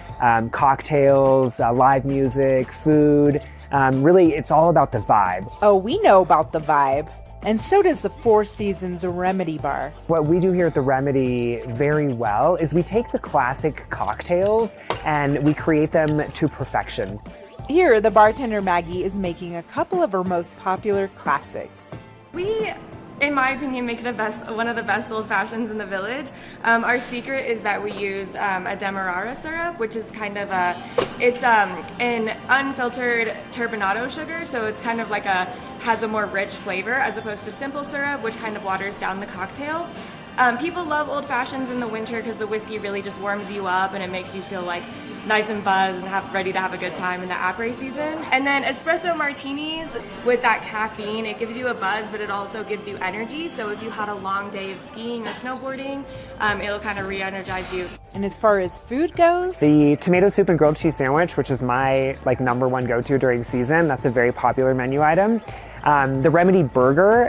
cocktails, live music, food. Really, it's all about the vibe. Oh, we know about the vibe. And so does the Four Seasons Remedy Bar. What we do here at the Remedy very well is we take the classic cocktails and we create them to perfection. Here, the bartender Maggie is making a couple of her most popular classics. We, in my opinion, make one of the best old fashions in the village. Our secret is that we use a demerara syrup, which is kind of an unfiltered turbinado sugar, so it's kind of has a more rich flavor as opposed to simple syrup, which kind of waters down the cocktail. People love old fashions in the winter because the whiskey really just warms you up and it makes you feel nice and buzzed and ready to have a good time in the après season. And then espresso martinis with that caffeine, it gives you a buzz, but it also gives you energy. So if you had a long day of skiing or snowboarding, it'll kind of re-energize you. And as far as food goes, the tomato soup and grilled cheese sandwich, which is my number one go-to during season, that's a very popular menu item. The Remedy Burger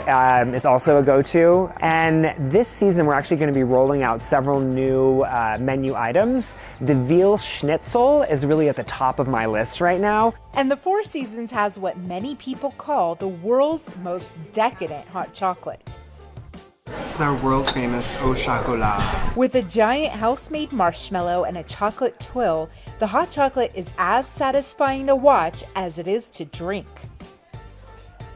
is also a go-to. And this season, we're actually going to be rolling out several new menu items. The veal schnitzel is really at the top of my list right now. And the Four Seasons has what many people call the world's most decadent hot chocolate. It's our world famous au chocolat. With a giant house-made marshmallow and a chocolate twill, the hot chocolate is as satisfying to watch as it is to drink.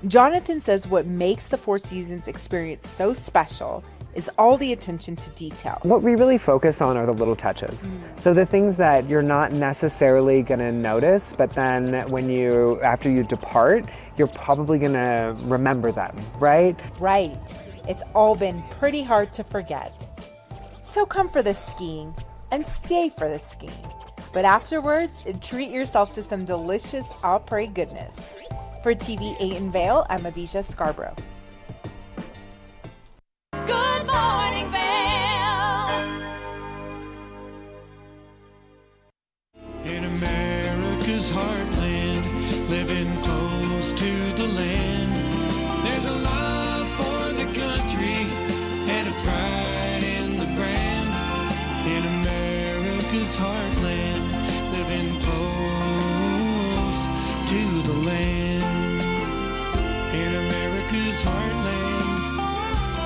Jonathan says what makes the Four Seasons experience so special is all the attention to detail. What we really focus on are the little touches. So the things that you're not necessarily going to notice, but then after you depart, you're probably going to remember them, right? Right. It's all been pretty hard to forget. So come for the skiing and stay for the skiing. But afterwards, treat yourself to some delicious après goodness. For TV8 in Vail, I'm Avisha Scarborough. Good morning, Vail. In America's heartland, living close to the land,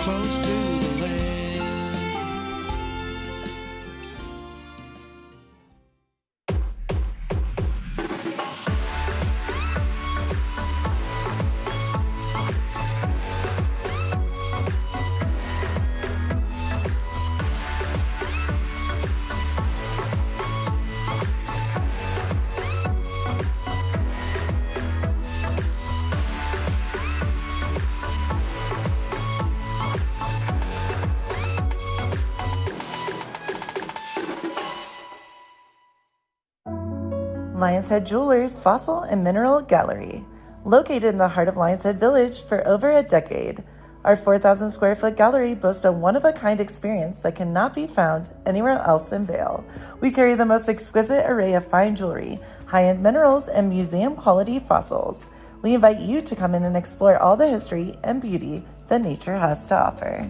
close to the land. Lion's Head Jewelers Fossil and Mineral Gallery. Located in the heart of Lion's Head Village for over a decade, our 4,000 square foot gallery boasts a one-of-a-kind experience that cannot be found anywhere else in Vail. We carry the most exquisite array of fine jewelry, high-end minerals, and museum-quality fossils. We invite you to come in and explore all the history and beauty that nature has to offer.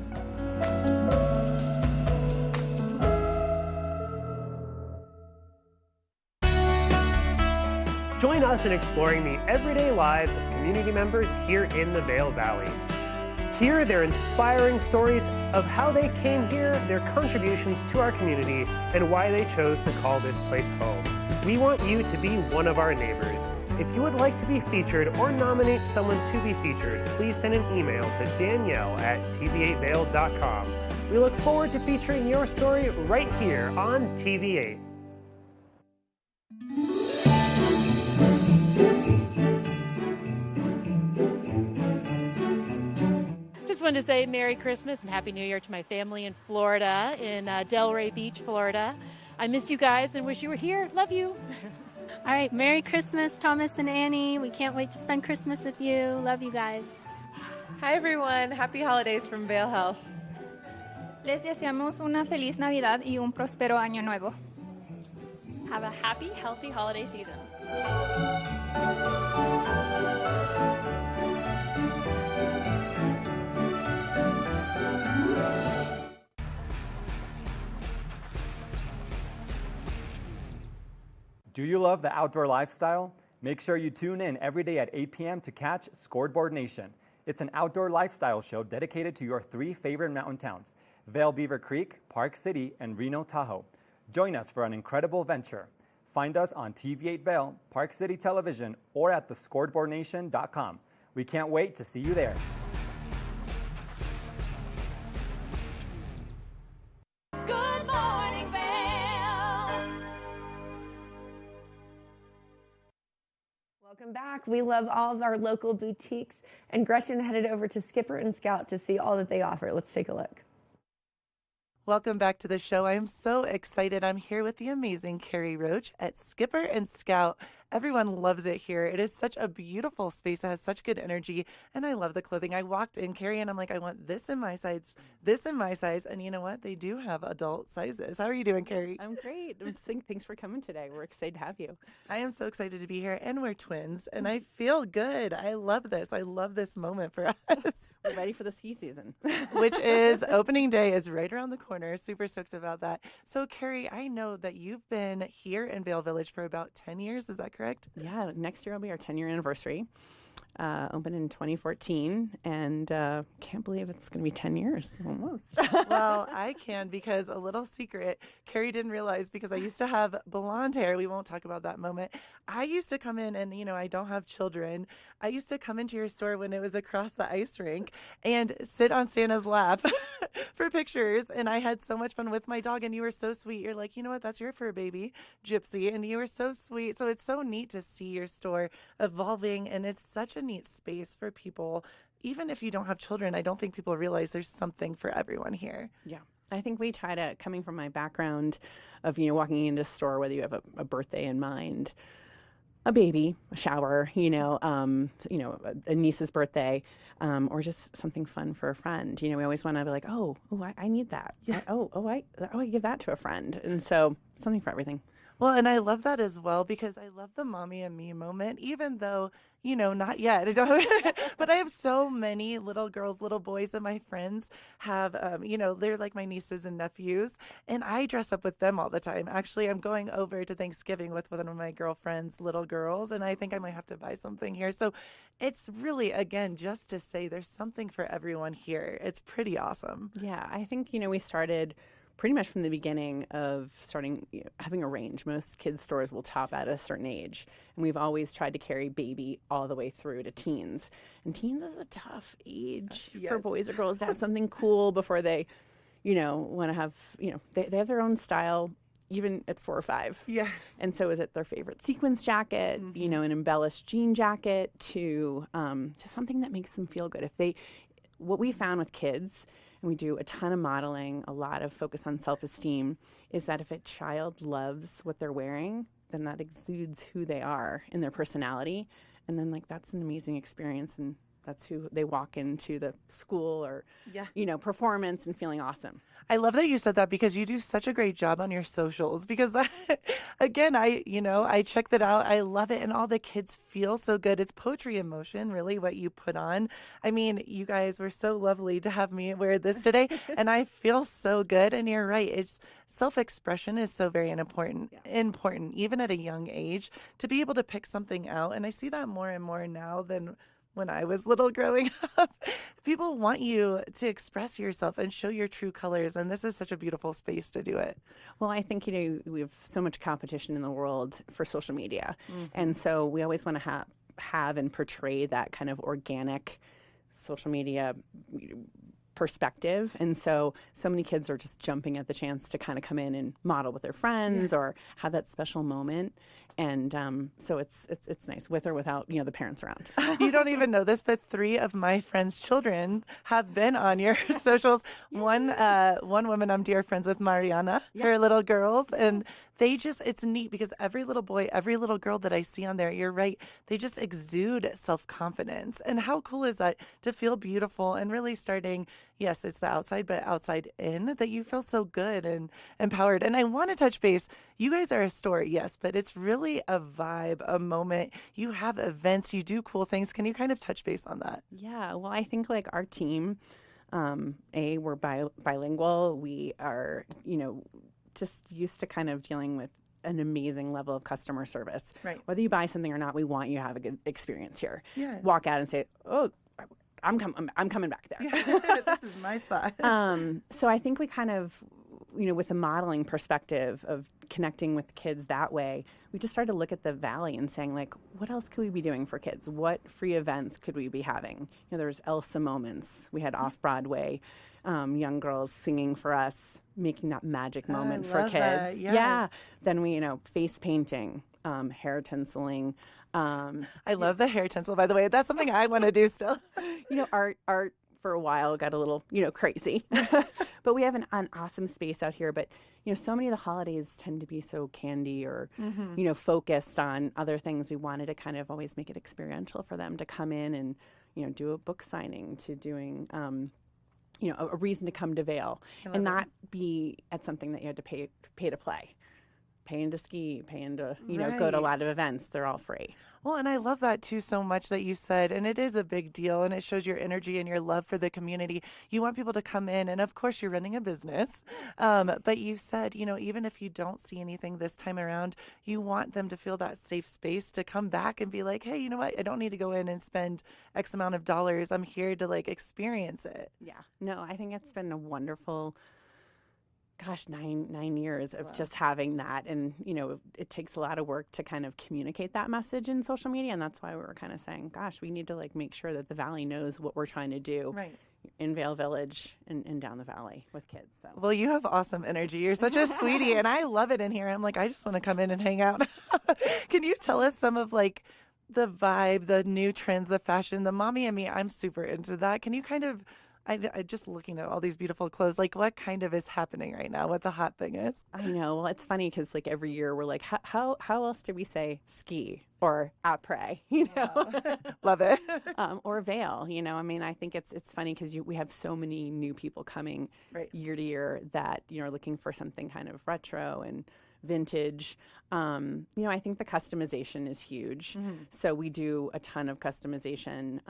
Join us in exploring the everyday lives of community members here in the Vail Valley. Hear their inspiring stories of how they came here, their contributions to our community, and why they chose to call this place home. We want you to be one of our neighbors. If you would like to be featured or nominate someone to be featured, please send an email to danielle@tv8vail.com. We look forward to featuring your story right here on TV8. Just wanted to say Merry Christmas and Happy New Year to my family in Florida, in Delray Beach, Florida. I miss you guys and wish you were here. Love you. All right, Merry Christmas, Thomas and Annie. We can't wait to spend Christmas with you. Love you guys. Hi everyone, happy holidays from Vail Health. Les deseamos una feliz Navidad y un próspero año nuevo. Have a happy, healthy holiday season. Do you love the outdoor lifestyle? Make sure you tune in every day at 8 p.m. to catch Scoreboard Nation. It's an outdoor lifestyle show dedicated to your three favorite mountain towns, Vail Beaver Creek, Park City, and Reno Tahoe. Join us for an incredible venture. Find us on TV8 Vail, Park City Television, or at thescoreboardnation.com. We can't wait to see you there. Good morning, Vail. Welcome back. We love all of our local boutiques, and Gretchen headed over to Skipper and Scout to see all that they offer. Let's take a look. Welcome back to the show. I am so excited. I'm here with the amazing Carrie Roach at Skipper and Scout. Everyone loves it here. It is such a beautiful space. It has such good energy, and I love the clothing. I walked in, Carrie, and I'm like, I want this in my size, this in my size, and you know what? They do have adult sizes. How are you doing, Carrie? I'm great. Thanks for coming today. We're excited to have you. I am so excited to be here, and we're twins, and I feel good. I love this. I love this moment for us. We're ready for the ski season. Which is opening day is right around the corner. Super stoked about that. So, Carrie, I know that you've been here in Vail Village for about 10 years. Is that correct? Yeah, next year will be our 10-year anniversary. Opened in 2014, and can't believe it's going to be 10 years almost. Well, I can, because a little secret, Carrie didn't realize, because I used to have blonde hair. We won't talk about that moment. I used to come in, and I don't have children. I used to come into your store when it was across the ice rink and sit on Santa's lap for pictures, and I had so much fun with my dog, and you were so sweet. You're like, you know what, that's your fur baby, Gypsy, and you were so sweet. So it's so neat to see your store evolving, and it's such a neat space for people. Even if you don't have children, I don't think people realize there's something for everyone here. Yeah. I think we try to, coming from my background of, walking into a store, whether you have a birthday in mind, a baby, a shower, a niece's birthday, or just something fun for a friend. We always want to be like, I need that. Yeah. I give that to a friend. And so something for everything. Well, and I love that as well because I love the mommy and me moment, even though, not yet. I don't, but I have so many little girls, little boys, and my friends have, they're like my nieces and nephews, and I dress up with them all the time. Actually, I'm going over to Thanksgiving with one of my girlfriend's little girls, and I think I might have to buy something here. So it's really, again, just to say there's something for everyone here. It's pretty awesome. Yeah, I think, we started pretty much from the beginning of starting having a range. Most kids' stores will top at a certain age, and we've always tried to carry baby all the way through to teens. And teens is a tough age for boys or girls to have something cool before they, want to have, they have their own style. Even at 4 or 5. Yeah. And so is it their favorite sequins jacket, an embellished jean jacket to something that makes them feel good. What we found with kids, and we do a ton of modeling, a lot of focus on self-esteem, is that if a child loves what they're wearing, then that exudes who they are in their personality. And then that's an amazing experience, and that's who they walk into the school or, performance and feeling awesome. I love that you said that because you do such a great job on your socials because again, I check that out. I love it. And all the kids feel so good. It's poetry in motion, really, what you put on. I mean, you guys were so lovely to have me wear this today and I feel so good. And you're right. It's self-expression is so very important, even at a young age, to be able to pick something out. And I see that more and more now than when I was little growing up. People want you to express yourself and show your true colors, and this is such a beautiful space to do it. Well, I think, we have so much competition in the world for social media, and so we always want to have and portray that kind of organic social media perspective. And so many kids are just jumping at the chance to kind of come in and model with their friends or have that special moment. And so it's nice with or without, the parents around. You don't even know this, but 3 of my friends' children have been on your socials. One woman I'm dear friends with, Mariana, her little girls, and it's neat because every little boy, every little girl that I see on there, you're right, they just exude self-confidence. And how cool is that to feel beautiful and really starting, yes, it's the outside, but outside in, that you feel so good and empowered. And I want to touch base. You guys are a store, yes, but it's really a vibe, a moment. You have events, you do cool things. Can you kind of touch base on that? Yeah, well, I think our team, we're bilingual. We are, just used to kind of dealing with an amazing level of customer service. Right. Whether you buy something or not, we want you to have a good experience here. Yeah. Walk out and say, oh, I'm coming back there. This is my spot. So I think we kind of, with the modeling perspective of connecting with kids that way, we just started to look at the Valley and saying, what else could we be doing for kids? What free events could we be having? There's Elsa moments. We had off-Broadway young girls singing for us, making that magic moment for kids. That, yeah. Then we, face painting, hair tinseling. I love the hair tinsel, by the way. That's something I want to do still. Art for a while got a little, crazy. But we have an awesome space out here. But, so many of the holidays tend to be so candy or, focused on other things. We wanted to kind of always make it experiential for them to come in and, do a book signing, to doing, a reason to come to Vail and not be at something that you had to pay to play. Paying to ski, paying to, go to a lot of events. They're all free. Well, and I love that too so much that you said, and it is a big deal, and it shows your energy and your love for the community. You want people to come in, and of course you're running a business, but you said, even if you don't see anything this time around, you want them to feel that safe space to come back and be like, hey, you know what? I don't need to go in and spend X amount of dollars. I'm here to experience it. Yeah. No, I think it's been a wonderful 9 years of just having that. And, it takes a lot of work to kind of communicate that message in social media. And that's why we were kind of saying, gosh, we need to make sure that the Valley knows what we're trying to do in Vail Village and down the Valley with kids. So. Well, you have awesome energy. You're such a sweetie. And I love it in here. I'm I just want to come in and hang out. Can you tell us some of the vibe, the new trends, the fashion, the mommy and me? I'm super into that. Can you kind of, I just looking at all these beautiful clothes, what kind of is happening right now, what the hot thing is? I know. Well, it's funny because every year we're how else do we say ski or après, Love it. or Vail, I think it's funny because we have so many new people coming year to year that, are looking for something kind of retro and vintage. I think the customization is huge. So we do a ton of customization.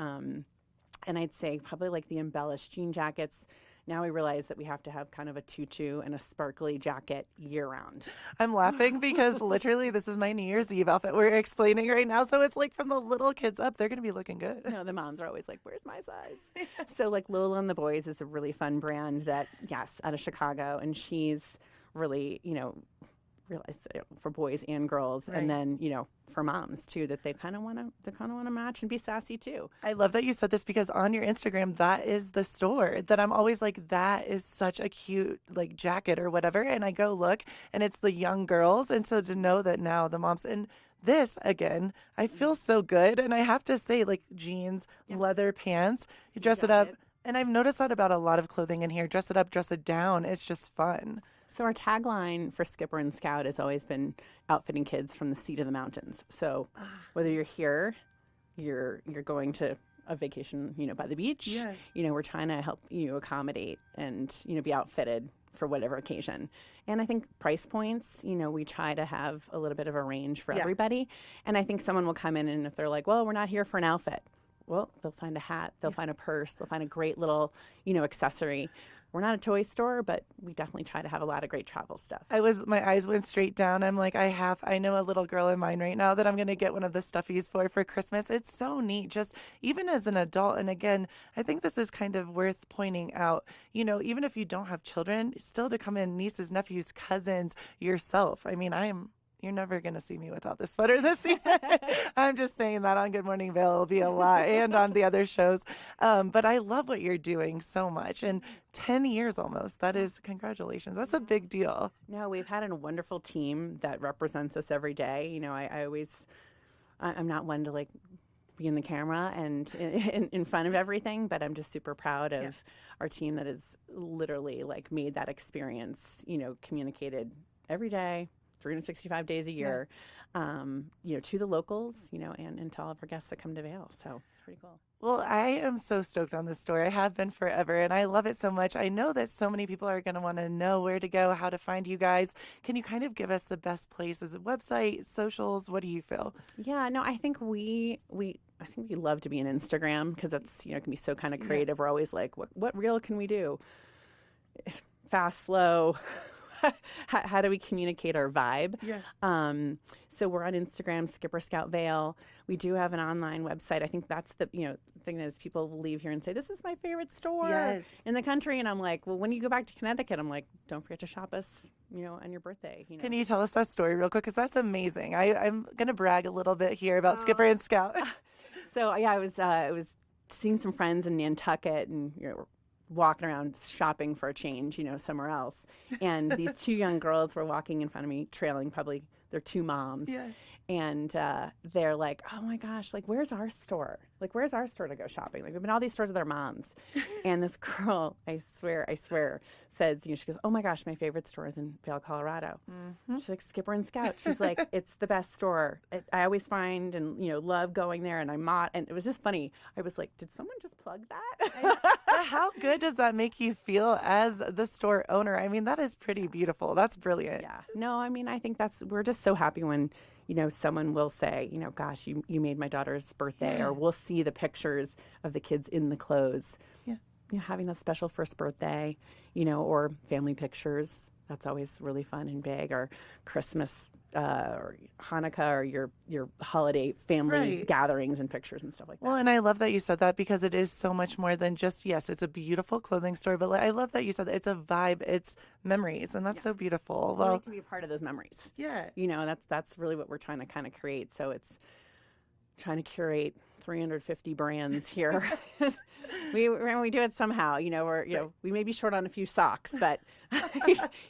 And I'd say probably like the embellished jean jackets. Now we realize that we have to have kind of a tutu and a sparkly jacket year round. I'm laughing because literally this is my New Year's Eve outfit we're explaining right now. So it's like from the little kids up, they're going to be looking good. The moms are always like, where's my size? So like Lola and the Boys is a really fun brand that, yes, out of Chicago. And she's really, realized for boys and girls. Right. And then, for moms too, that they kind of want to match and be sassy too. I love that you said this because on your Instagram, that is the store that I'm always like, that is such a cute like jacket or whatever. And I go look and it's the young girls. And so to know that now the moms and this again, I feel so good. And I have to say like jeans, leather pants, you dress it up. And I've noticed that about a lot of clothing in here, dress it up, dress it down. It's just fun. So our tagline for Skipper and Scout has always been outfitting kids from the sea to the mountains. So whether you're here, you're going to a vacation, by the beach, we're trying to help you accommodate and, be outfitted for whatever occasion. And I think price points, we try to have a little bit of a range for everybody. And I think someone will come in and if they're like, well, we're not here for an outfit, well, they'll find a hat, they'll find a purse, they'll find a great little, accessory. We're not a toy store, but we definitely try to have a lot of great travel stuff. My eyes went straight down. I'm like, I know a little girl in mind right now that I'm going to get one of the stuffies for Christmas. It's so neat, just even as an adult. And again, I think this is kind of worth pointing out, even if you don't have children, still to come in, nieces, nephews, cousins, yourself. I mean, you're never going to see me without this sweater this season. I'm just saying that on Good Morning Vail will be a lot and on the other shows. But I love what you're doing so much. And 10 years almost. That is, congratulations. That's a big deal. No, we've had a wonderful team that represents us every day. I'm not one to like be in the camera and in front of everything, but I'm just super proud of our team that has literally like made that experience, communicated every day. 365 days a year, to the locals, and to all of our guests that come to Vail. So it's pretty cool. Well, I am so stoked on this store. I have been forever, and I love it so much. I know that so many people are going to want to know where to go, how to find you guys. Can you kind of give us the best places, website, socials? What do you feel? Yeah, no, I think we love to be on Instagram because that's, can be so kind of creative. We're always like, what reel can we do? Fast, slow. How do we communicate our vibe? Yeah. So we're on Instagram, Skipper Scout Vail. We do have an online website. I think that's the thing that is people will leave here and say, this is my favorite store in the country. And I'm like, well, when you go back to Connecticut, I'm like, don't forget to shop us, on your birthday. Can you tell us that story real quick? Because that's amazing. I'm going to brag a little bit here about Skipper and Scout. So yeah, I was seeing some friends in Nantucket and walking around shopping for a change, somewhere else. And these two young girls were walking in front of me, trailing probably their two moms. Yeah. And they're like, oh my gosh, like, where's our store? Like, where's our store to go shopping? Like, we've been all these stores with our moms. And this girl, I swear, says, she goes, oh my gosh, my favorite store is in Vail, Colorado. Mm-hmm. She's like, Skipper and Scout. She's like, it's the best store. I always find and, love going there. And and it was just funny. I was like, did someone just plug that? How good does that make you feel as the store owner? I mean, that is pretty beautiful. That's brilliant. Yeah. No, I mean, I think we're just so happy when, someone will say, gosh, you made my daughter's birthday, or we'll see the pictures of the kids in the clothes. Yeah. Having that special first birthday, or family pictures. That's always really fun and big, or Christmas, or Hanukkah, or your holiday family gatherings and pictures and stuff like that. Well, and I love that you said that because it is so much more than just, yes, it's a beautiful clothing store, but I love that you said that it's a vibe, it's memories, and that's so beautiful. Well, I like to be a part of those memories. Yeah. That's really what we're trying to kind of create. So it's trying to curate 350 brands here. we do it somehow. We may be short on a few socks, but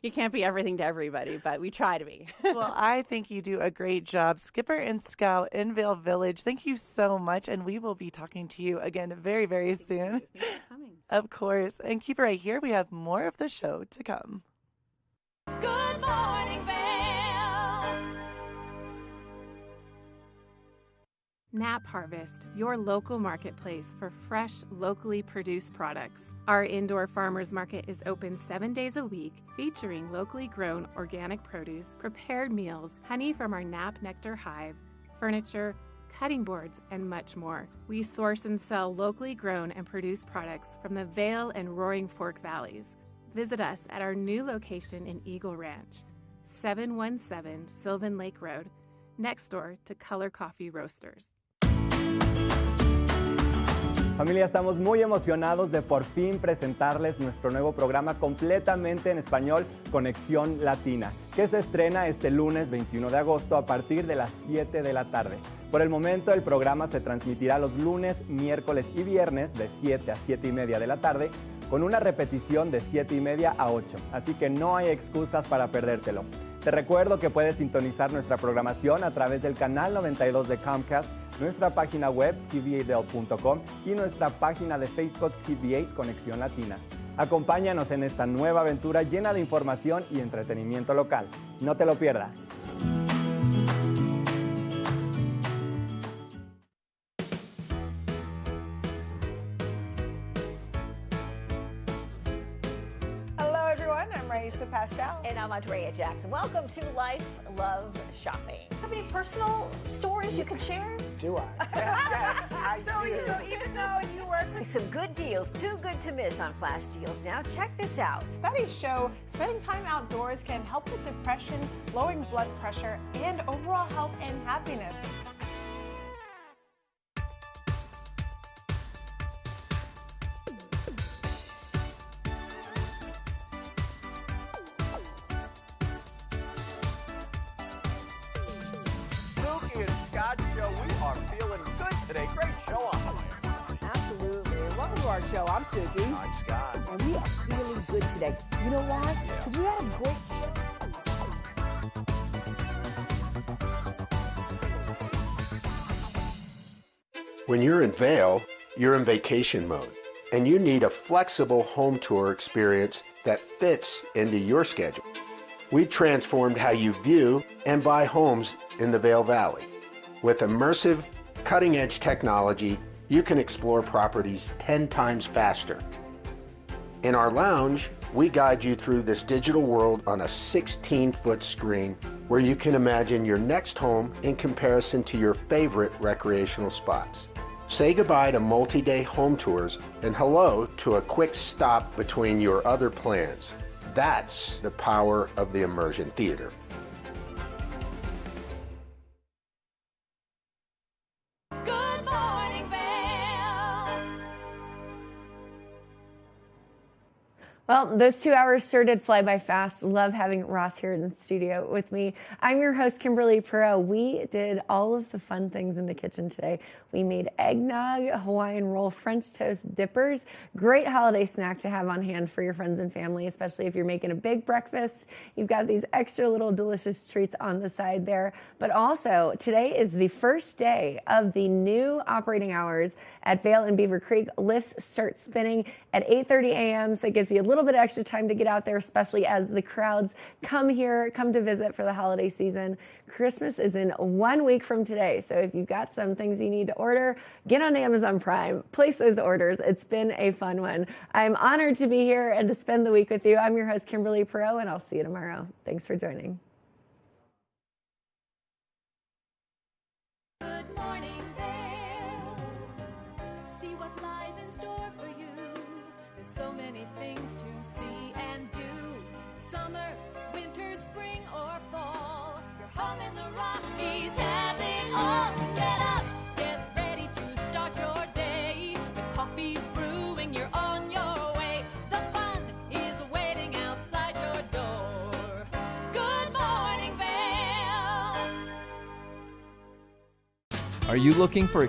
you can't be everything to everybody. But we try to be. Well, I think you do a great job, Skipper and Scout in Vail Village. Thank you so much, and we will be talking to you again very, very soon. Thanks for coming. Of course, and keep it right here. We have more of the show to come. Good morning, Vail. Nap Harvest, your local marketplace for fresh, locally produced products. Our indoor farmers market is open 7 days a week, featuring locally grown organic produce, prepared meals, honey from our Nap Nectar hive, furniture, cutting boards, and much more. We source and sell locally grown and produced products from the Vail and Roaring Fork Valleys. Visit us at our new location in Eagle Ranch, 717 Sylvan Lake Road, next door to Color Coffee Roasters. Familia, estamos muy emocionados de por fin presentarles nuestro nuevo programa completamente en español, Conexión Latina, que se estrena este lunes 21 de agosto a partir de las 7 de la tarde. Por el momento, el programa se transmitirá los lunes, miércoles y viernes de 7 a 7 y media de la tarde, con una repetición de 7 y media a 8, así que no hay excusas para perdértelo. Te recuerdo que puedes sintonizar nuestra programación a través del canal 92 de Comcast, nuestra página web tva.com y nuestra página de Facebook TVA Conexión Latina. Acompáñanos en esta nueva aventura llena de información y entretenimiento local. No te lo pierdas. Hello, everyone. I'm Raisa Pastel. And I'm Andrea Jackson. Welcome to Life, Love, Shopping. Have any personal stories you can share? Do I? Yes, I do. So even though you work for some good deals, too good to miss on flash deals now. Check this out. Studies show spending time outdoors can help with depression, lowering blood pressure, and overall health and happiness. Spooky and Scott show. We are feeling good today. Great show off. Absolutely. Welcome to our show. I'm Suki. I'm Scott. And we are feeling good today. You know why? Because we had a great show. When you're in Vail, you're in vacation mode, and you need a flexible home tour experience that fits into your schedule. We've transformed how you view and buy homes in the Vail Valley. With immersive, cutting-edge technology, you can explore properties 10 times faster. In our lounge, we guide you through this digital world on a 16-foot screen where you can imagine your next home in comparison to your favorite recreational spots. Say goodbye to multi-day home tours and hello to a quick stop between your other plans. That's the power of the immersion theater. Good morning, Vail. Well, those 2 hours sure did fly by fast. Love having Ross here in the studio with me. I'm your host, Kimberly Perot. We did all of the fun things in the kitchen today. We made eggnog, Hawaiian roll, French toast dippers. Great holiday snack to have on hand for your friends and family, especially if you're making a big breakfast. You've got these extra little delicious treats on the side there. But also, today is the first day of the new operating hours at Vail and Beaver Creek. Lifts start spinning at 8:30 a.m., so it gives you a little bit of extra time to get out there, especially as the crowds come to visit for the holiday season. Christmas is in 1 week from today, so if you've got some things you need to order, get on Amazon Prime, place those orders. It's been a fun one. I'm honored to be here and to spend the week with you. I'm your host, Kimberly Perot, and I'll see you tomorrow. Thanks for joining. Good morning, Vail. See what lies in store for you. There's so many things to see and do. Summer, winter, spring, or fall. Your home in the Rockies has it all. So get up, get ready to start your day. The coffee's brewing, you're on your way. The fun is waiting outside your door. Good morning, Vail. Are you looking for